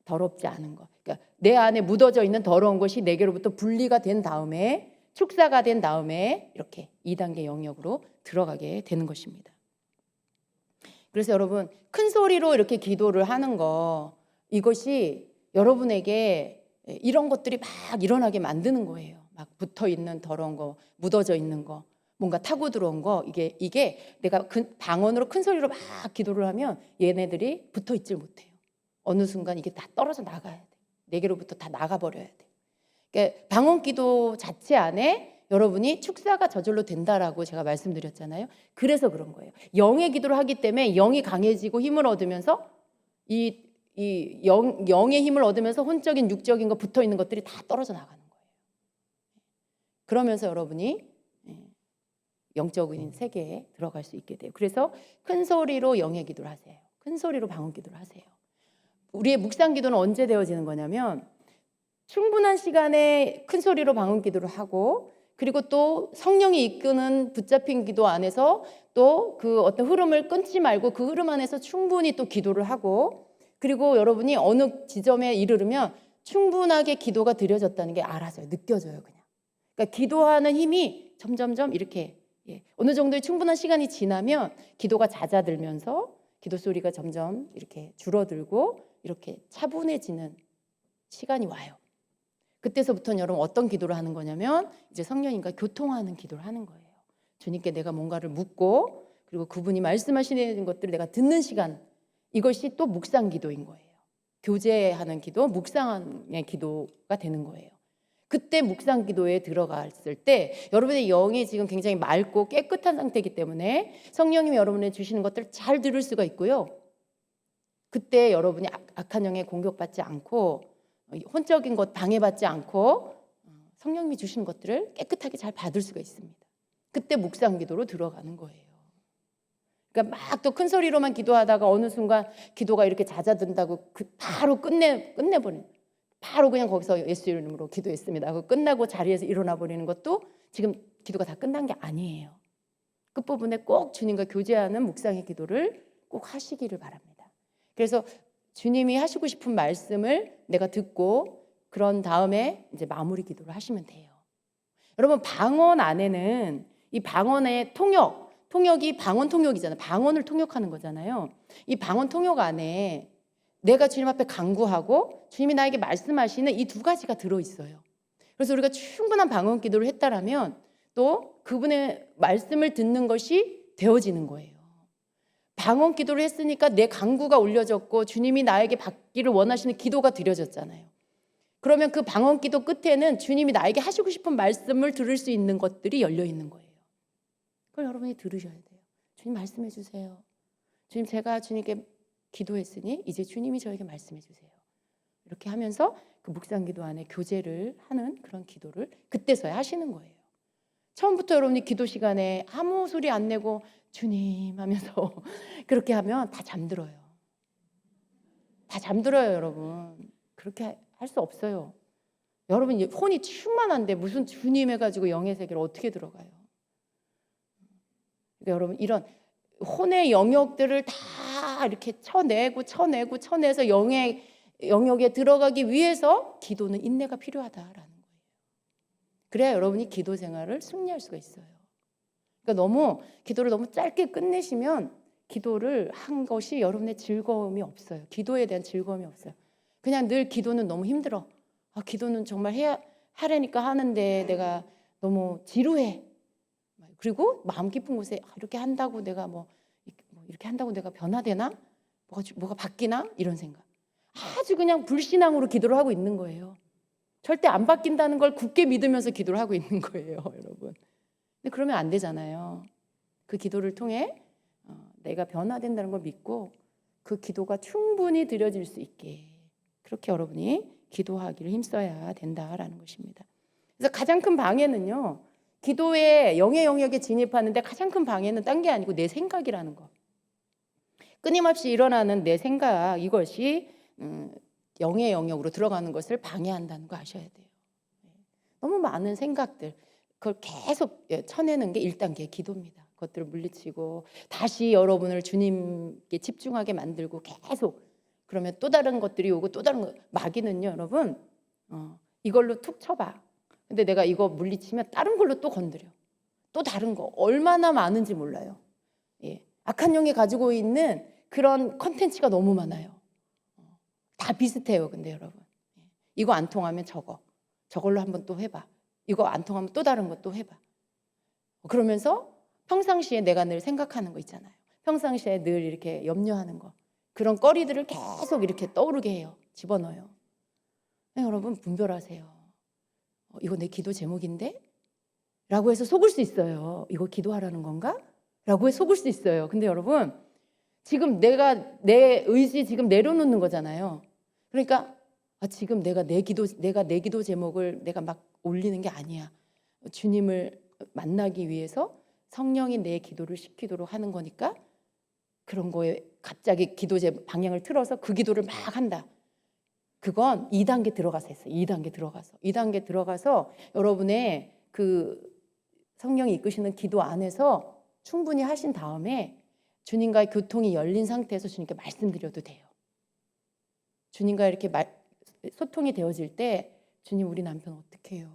더럽지 않은 것. 그러니까 내 안에 묻어져 있는 더러운 것이 내게로부터 분리가 된 다음에, 축사가 된 다음에 이렇게 2단계 영역으로 들어가게 되는 것입니다. 그래서 여러분, 큰 소리로 이렇게 기도를 하는 거, 이것이 여러분에게 이런 것들이 막 일어나게 만드는 거예요. 막 붙어 있는 더러운 거, 묻어져 있는 거, 뭔가 타고 들어온 거, 이게 내가 방언으로 큰 소리로 막 기도를 하면 얘네들이 붙어 있질 못해요. 어느 순간 이게 다 떨어져 나가야 돼. 내게로부터 다 나가버려야 돼. 그러니까 방언 기도 자체 안에 여러분이 축사가 저절로 된다라고 제가 말씀드렸잖아요. 그래서 그런 거예요. 영의 기도를 하기 때문에 영이 강해지고 힘을 얻으면서 영의 힘을 얻으면서 혼적인 육적인 거 붙어 있는 것들이 다 떨어져 나가는 거예요. 그러면서 여러분이 영적인 세계에 들어갈 수 있게 돼요. 그래서 큰 소리로 영의 기도를 하세요. 큰 소리로 방언 기도를 하세요. 우리의 묵상 기도는 언제 되어지는 거냐면 충분한 시간에 큰 소리로 방언 기도를 하고, 그리고 또 성령이 이끄는 붙잡힌 기도 안에서 또 그 어떤 흐름을 끊지 말고 그 흐름 안에서 충분히 또 기도를 하고, 그리고 여러분이 어느 지점에 이르르면 충분하게 기도가 드려졌다는 게 알아져요. 느껴져요, 그냥. 그러니까 기도하는 힘이 점점점 이렇게 어느 정도의 충분한 시간이 지나면 기도가 잦아들면서 기도 소리가 점점 이렇게 줄어들고 이렇게 차분해지는 시간이 와요. 그때서부터는 여러분 어떤 기도를 하는 거냐면 이제 성령님과 교통하는 기도를 하는 거예요. 주님께 내가 뭔가를 묻고, 그리고 그분이 말씀하시는 것들을 내가 듣는 시간, 이것이 또 묵상 기도인 거예요. 교제하는 기도, 묵상의 기도가 되는 거예요. 그때 묵상 기도에 들어갔을 때 여러분의 영이 지금 굉장히 맑고 깨끗한 상태이기 때문에 성령님이 여러분에 주시는 것들을 잘 들을 수가 있고요. 그때 여러분이 악한 영에 공격받지 않고 혼적인 것 방해받지 않고 성령님이 주시는 것들을 깨끗하게 잘 받을 수가 있습니다. 그때 묵상 기도로 들어가는 거예요. 그러니까 막 또 큰 소리로만 기도하다가 어느 순간 기도가 이렇게 잦아든다고 바로 끝내버리는, 바로 그냥 거기서 예수 이름으로 기도했습니다 하고 끝나고 자리에서 일어나 버리는 것도 지금 기도가 다 끝난 게 아니에요. 끝부분에 꼭 주님과 교제하는 묵상의 기도를 꼭 하시기를 바랍니다. 그래서 주님이 하시고 싶은 말씀을 내가 듣고 그런 다음에 이제 마무리 기도를 하시면 돼요. 여러분, 방언 안에는 이 방언의 통역이 방언 통역이잖아요. 방언을 통역하는 거잖아요. 이 방언 통역 안에 내가 주님 앞에 간구하고 주님이 나에게 말씀하시는 이 두 가지가 들어있어요. 그래서 우리가 충분한 방언 기도를 했다라면 또 그분의 말씀을 듣는 것이 되어지는 거예요. 방언 기도를 했으니까 내 간구가 올려졌고 주님이 나에게 받기를 원하시는 기도가 드려졌잖아요. 그러면 그 방언기도 끝에는 주님이 나에게 하시고 싶은 말씀을 들을 수 있는 것들이 열려 있는 거예요. 그걸 여러분이 들으셔야 돼요. 주님 말씀해 주세요. 주님, 제가 주님께 기도했으니 이제 주님이 저에게 말씀해 주세요. 이렇게 하면서 그 묵상기도 안에 교제를 하는 그런 기도를 그때서야 하시는 거예요. 처음부터 여러분이 기도 시간에 아무 소리 안 내고 주님 하면서 그렇게 하면 다 잠들어요. 다 잠들어요, 여러분. 그렇게 할 수 없어요. 여러분 혼이 충만한데 무슨 주님 해가지고 영의 세계를 어떻게 들어가요? 그러니까 여러분 이런 혼의 영역들을 다 이렇게 쳐내서 영의 영역에 들어가기 위해서 기도는 인내가 필요하다라는 거예요. 그래야 여러분이 기도 생활을 승리할 수가 있어요. 그러니까 기도를 너무 짧게 끝내시면 기도를 한 것이 여러분의 즐거움이 없어요. 기도에 대한 즐거움이 없어요. 그냥 늘 기도는 너무 힘들어. 기도는 정말 하려니까 하는데 내가 너무 지루해. 그리고 마음 깊은 곳에 이렇게 한다고 내가 이렇게 한다고 내가 변화되나? 뭐가 바뀌나? 이런 생각. 아주 그냥 불신앙으로 기도를 하고 있는 거예요. 절대 안 바뀐다는 걸 굳게 믿으면서 기도를 하고 있는 거예요, 여러분. 근데 그러면 안 되잖아요. 그 기도를 통해 내가 변화된다는 걸 믿고 그 기도가 충분히 드려질 수 있게 그렇게 여러분이 기도하기를 힘써야 된다라는 것입니다. 그래서 가장 큰 방해는요, 기도의 영의 영역에 진입하는데 가장 큰 방해는 딴 게 아니고 내 생각이라는 거. 끊임없이 일어나는 내 생각, 이것이 영의 영역으로 들어가는 것을 방해한다는 거 아셔야 돼요. 너무 많은 생각들, 그걸 계속 쳐내는 게 1단계 기도입니다. 그것들을 물리치고 다시 여러분을 주님께 집중하게 만들고 계속, 그러면 또 다른 것들이 오고 또 다른 거. 마귀는요, 여러분 이걸로 툭 쳐봐. 근데 내가 이거 물리치면 다른 걸로 또 건드려. 또 다른 거 얼마나 많은지 몰라요. 악한 영이 가지고 있는 그런 컨텐츠가 너무 많아요. 다 비슷해요. 근데 여러분 이거 안 통하면 저걸로 한번 또 해봐. 이거 안 통하면 또 다른 거 또 해봐. 그러면서 평상시에 내가 늘 생각하는 거 있잖아요. 평상시에 늘 이렇게 염려하는 거, 그런 거리들을 계속 이렇게 떠오르게 해요. 집어넣어요. 여러분 분별하세요. 이거 내 기도 제목인데? 라고 해서 속을 수 있어요. 이거 기도하라는 건가? 라고 해서 속을 수 있어요. 근데 여러분 지금 내가 내 의지 지금 내려놓는 거잖아요. 그러니까 지금 내가 내 기도 제목을 내가 막 올리는 게 아니야. 주님을 만나기 위해서 성령이 내 기도를 시키도록 하는 거니까 그런 거에 갑자기 기도 방향을 틀어서 그 기도를 막 한다. 그건 2단계 들어가서 했어요. 2단계 들어가서 여러분의 그 성령이 이끄시는 기도 안에서 충분히 하신 다음에 주님과의 교통이 열린 상태에서 주님께 말씀드려도 돼요. 주님과 이렇게 소통이 되어질 때 주님 우리 남편 어떻게 해요?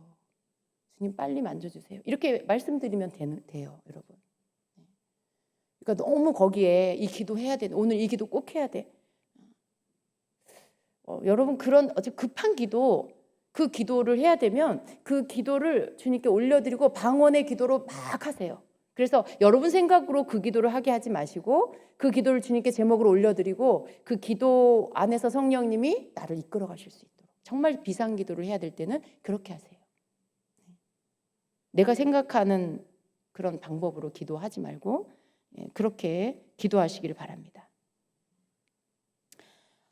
주님 빨리 만져주세요. 이렇게 말씀드리면 돼요, 여러분. 그러니까 너무 거기에 이 기도 해야 돼. 오늘 이 기도 꼭 해야 돼. 여러분 그런 아주 급한 기도, 그 기도를 해야 되면 그 기도를 주님께 올려드리고 방언의 기도로 막 하세요. 그래서 여러분 생각으로 그 기도를 하게 하지 마시고 그 기도를 주님께 제목으로 올려드리고 그 기도 안에서 성령님이 나를 이끌어 가실 수 있도록 정말 비상기도를 해야 될 때는 그렇게 하세요. 내가 생각하는 그런 방법으로 기도하지 말고 그렇게 기도하시기를 바랍니다.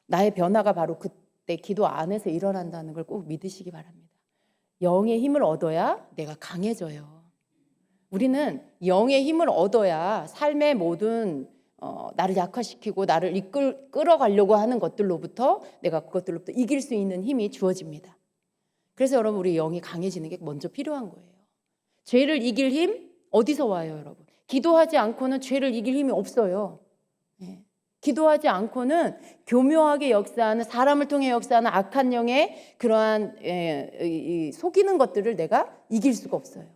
나의 변화가 바로 그때 기도 안에서 일어난다는 걸 꼭 믿으시기 바랍니다. 영의 힘을 얻어야 내가 강해져요. 우리는 영의 힘을 얻어야 삶의 모든 나를 약화시키고 나를 끌어가려고 하는 것들로부터 내가 그것들로부터 이길 수 있는 힘이 주어집니다. 그래서 여러분 우리 영이 강해지는 게 먼저 필요한 거예요. 죄를 이길 힘 어디서 와요, 여러분? 기도하지 않고는 죄를 이길 힘이 없어요. 기도하지 않고는 교묘하게 역사하는 사람을 통해 역사하는 악한 영의 그러한 속이는 것들을 내가 이길 수가 없어요.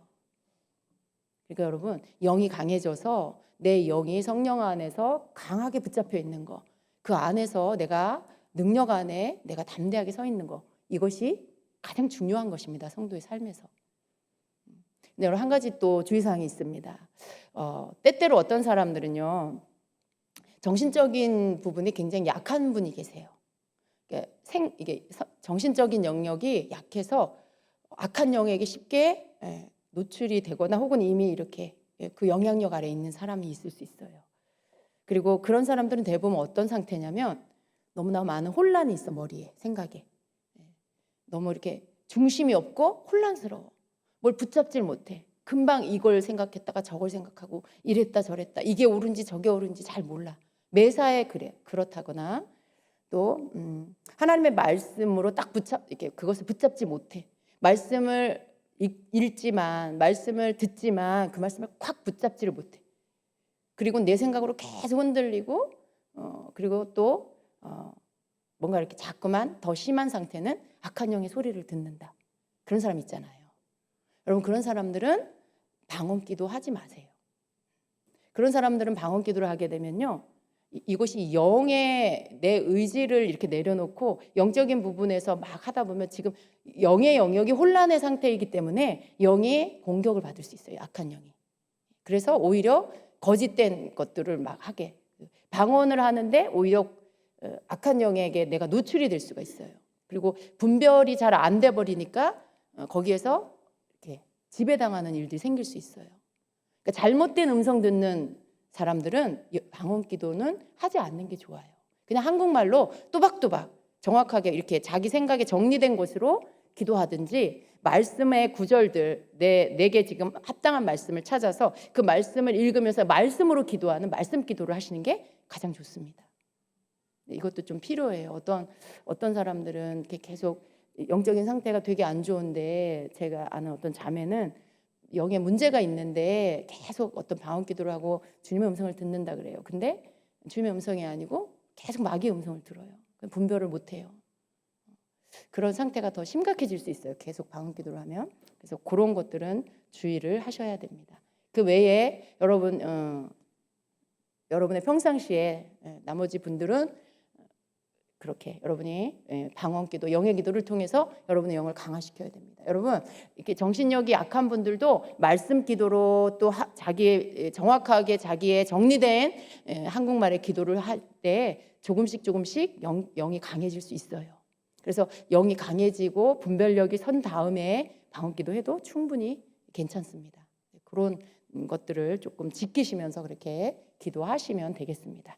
그러니까 여러분 영이 강해져서 내 영이 성령 안에서 강하게 붙잡혀 있는 거, 그 안에서 내가 능력 안에 내가 담대하게 서 있는 거, 이것이 가장 중요한 것입니다. 성도의 삶에서. 근데 여러분 한 가지 또 주의사항이 있습니다. 때때로 어떤 사람들은요 정신적인 부분이 굉장히 약한 분이 계세요. 이게 정신적인 영역이 약해서 악한 영에게 쉽게 노출이 되거나 혹은 이미 이렇게 그 영향력 아래에 있는 사람이 있을 수 있어요. 그리고 그런 사람들은 대부분 어떤 상태냐면 너무나 많은 혼란이 있어, 머리에, 생각에. 너무 이렇게 중심이 없고 혼란스러워. 뭘 붙잡질 못해. 금방 이걸 생각했다가 저걸 생각하고 이랬다 저랬다. 이게 옳은지 저게 옳은지 잘 몰라. 매사에 그래. 그렇다거나 또 하나님의 말씀으로 딱 이렇게 그것을 붙잡지 못해. 말씀을 읽지만, 말씀을 듣지만 그 말씀을 콱 붙잡지를 못해. 그리고 내 생각으로 계속 흔들리고 그리고 또 뭔가 이렇게 자꾸만 더 심한 상태는 악한 영의 소리를 듣는다. 그런 사람 있잖아요. 여러분, 그런 사람들은 방언기도 하지 마세요. 그런 사람들은 방언기도를 하게 되면요, 이것이 영의 내 의지를 이렇게 내려놓고 영적인 부분에서 막 하다 보면 지금 영의 영역이 혼란의 상태이기 때문에 영이 공격을 받을 수 있어요. 악한 영이. 그래서 오히려 거짓된 것들을 막 하게, 방언을 하는데 오히려 악한 영에게 내가 노출이 될 수가 있어요. 그리고 분별이 잘 안 돼 버리니까 거기에서 이렇게 지배당하는 일들이 생길 수 있어요. 그러니까 잘못된 음성 듣는 사람들은 방언 기도는 하지 않는 게 좋아요. 그냥 한국말로 또박또박 정확하게 이렇게 자기 생각에 정리된 것으로 기도하든지, 말씀의 구절들, 내게 지금 합당한 말씀을 찾아서 그 말씀을 읽으면서 말씀으로 기도하는 말씀 기도를 하시는 게 가장 좋습니다. 이것도 좀 필요해요. 어떤 사람들은 이렇게 계속 영적인 상태가 되게 안 좋은데, 제가 아는 어떤 자매는 영에 문제가 있는데 계속 어떤 방언 기도를 하고 주님의 음성을 듣는다 그래요. 근데 주님의 음성이 아니고 계속 마귀의 음성을 들어요. 분별을 못 해요. 그런 상태가 더 심각해질 수 있어요. 계속 방언 기도를 하면. 그래서 그런 것들은 주의를 하셔야 됩니다. 그 외에 여러분의 평상시에 나머지 분들은 그렇게 여러분이 방언 기도, 영의 기도를 통해서 여러분의 영을 강화시켜야 됩니다. 여러분, 이렇게 정신력이 약한 분들도 말씀 기도로 또 자기의 정확하게 자기의 정리된 한국말의 기도를 할 때 조금씩 영이 강해질 수 있어요. 그래서 영이 강해지고 분별력이 선 다음에 방언 기도해도 충분히 괜찮습니다. 그런 것들을 조금 지키시면서 그렇게 기도하시면 되겠습니다.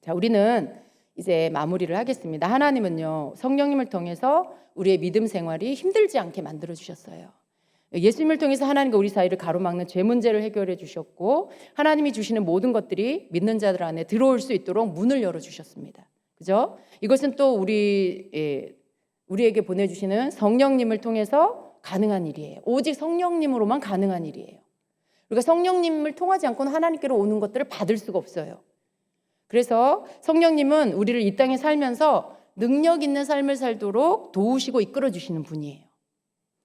자, 우리는 이제 마무리를 하겠습니다. 하나님은요, 성령님을 통해서 우리의 믿음 생활이 힘들지 않게 만들어 주셨어요. 예수님을 통해서 하나님과 우리 사이를 가로막는 죄 문제를 해결해 주셨고, 하나님이 주시는 모든 것들이 믿는 자들 안에 들어올 수 있도록 문을 열어 주셨습니다. 그죠? 이것은 또 우리에게 보내주시는 성령님을 통해서 가능한 일이에요. 오직 성령님으로만 가능한 일이에요. 우리가 성령님을 통하지 않고는 하나님께로 오는 것들을 받을 수가 없어요. 그래서 성령님은 우리를 이 땅에 살면서 능력 있는 삶을 살도록 도우시고 이끌어 주시는 분이에요.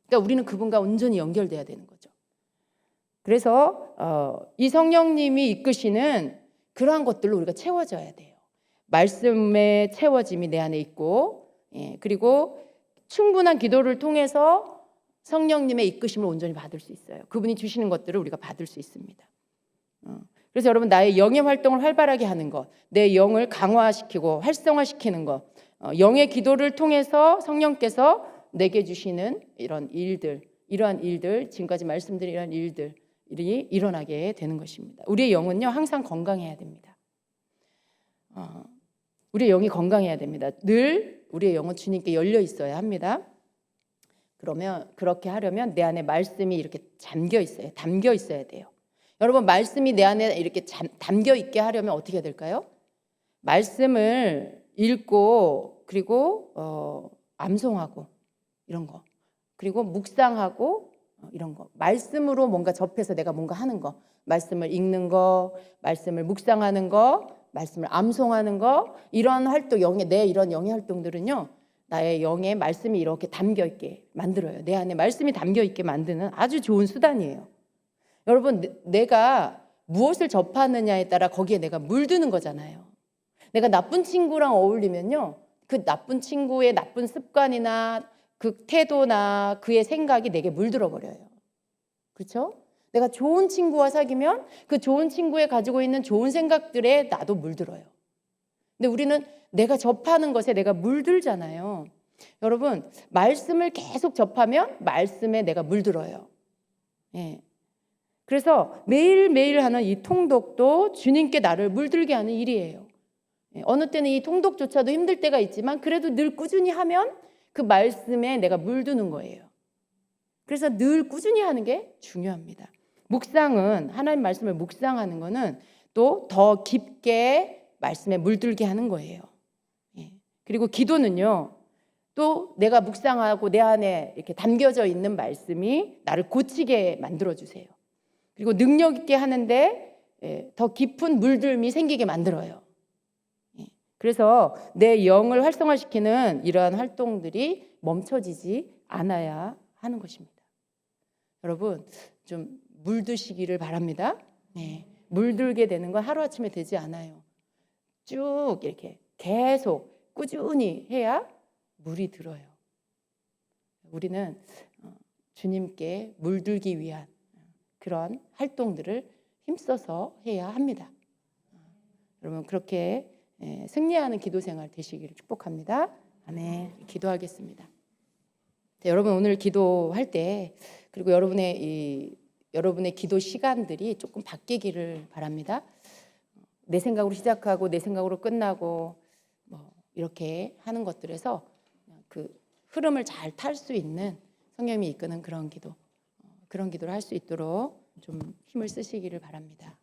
그러니까 우리는 그분과 온전히 연결돼야 되는 거죠. 그래서 이 성령님이 이끄시는 그러한 것들로 우리가 채워져야 돼요. 말씀의 채워짐이 내 안에 있고, 그리고 충분한 기도를 통해서 성령님의 이끄심을 온전히 받을 수 있어요. 그분이 주시는 것들을 우리가 받을 수 있습니다. 그래서 여러분, 나의 영의 활동을 활발하게 하는 것, 내 영을 강화시키고 활성화시키는 것, 영의 기도를 통해서 성령께서 내게 주시는 이러한 일들, 지금까지 말씀드린 이런 일들이 일어나게 되는 것입니다. 우리의 영은요, 항상 건강해야 됩니다. 우리의 영이 건강해야 됩니다. 늘 우리의 영은 주님께 열려 있어야 합니다. 그러면 그렇게 하려면 내 안에 말씀이 이렇게 담겨 있어야 돼요. 여러분, 말씀이 내 안에 이렇게 담겨 있게 하려면 어떻게 해야 될까요? 말씀을 읽고, 그리고 암송하고 이런 거, 그리고 묵상하고 이런 거, 말씀으로 뭔가 접해서 내가 뭔가 하는 거, 말씀을 읽는 거, 말씀을 묵상하는 거, 말씀을 암송하는 거, 이런 활동, 이런 영의 활동들은요, 나의 영의 말씀이 이렇게 담겨 있게 만들어요. 내 안에 말씀이 담겨 있게 만드는 아주 좋은 수단이에요. 여러분, 내가 무엇을 접하느냐에 따라 거기에 내가 물드는 거잖아요. 내가 나쁜 친구랑 어울리면요, 그 나쁜 친구의 나쁜 습관이나 그 태도나 그의 생각이 내게 물들어 버려요. 그렇죠? 내가 좋은 친구와 사귀면 그 좋은 친구의 가지고 있는 좋은 생각들에 나도 물들어요. 근데 우리는 내가 접하는 것에 내가 물들잖아요. 여러분, 말씀을 계속 접하면 말씀에 내가 물들어요. 예. 그래서 매일매일 하는 이 통독도 주님께 나를 물들게 하는 일이에요. 예. 어느 때는 이 통독조차도 힘들 때가 있지만 그래도 늘 꾸준히 하면 그 말씀에 내가 물드는 거예요. 그래서 늘 꾸준히 하는 게 중요합니다. 묵상은, 하나님 말씀을 묵상하는 거는 또 더 깊게 말씀에 물들게 하는 거예요. 예. 그리고 기도는요, 또 내가 묵상하고 내 안에 이렇게 담겨져 있는 말씀이 나를 고치게 만들어주세요. 그리고 능력 있게 하는데 더 깊은 물들음이 생기게 만들어요. 예. 그래서 내 영을 활성화시키는 이러한 활동들이 멈춰지지 않아야 하는 것입니다. 여러분, 좀 물드시기를 바랍니다. 네. 물들게 되는 건 하루아침에 되지 않아요. 쭉 이렇게 계속 꾸준히 해야 물이 들어요. 우리는 주님께 물들기 위한 그런 활동들을 힘써서 해야 합니다. 여러분, 그렇게 승리하는 기도 생활 되시기를 축복합니다. 아멘. 기도하겠습니다. 네, 여러분, 오늘 기도할 때 그리고 여러분의 기도 시간들이 조금 바뀌기를 바랍니다. 내 생각으로 시작하고 내 생각으로 끝나고 뭐 이렇게 하는 것들에서 그 흐름을 잘 탈 수 있는 성령님이 이끄는 그런 기도를 할 수 있도록 좀 힘을 쓰시기를 바랍니다.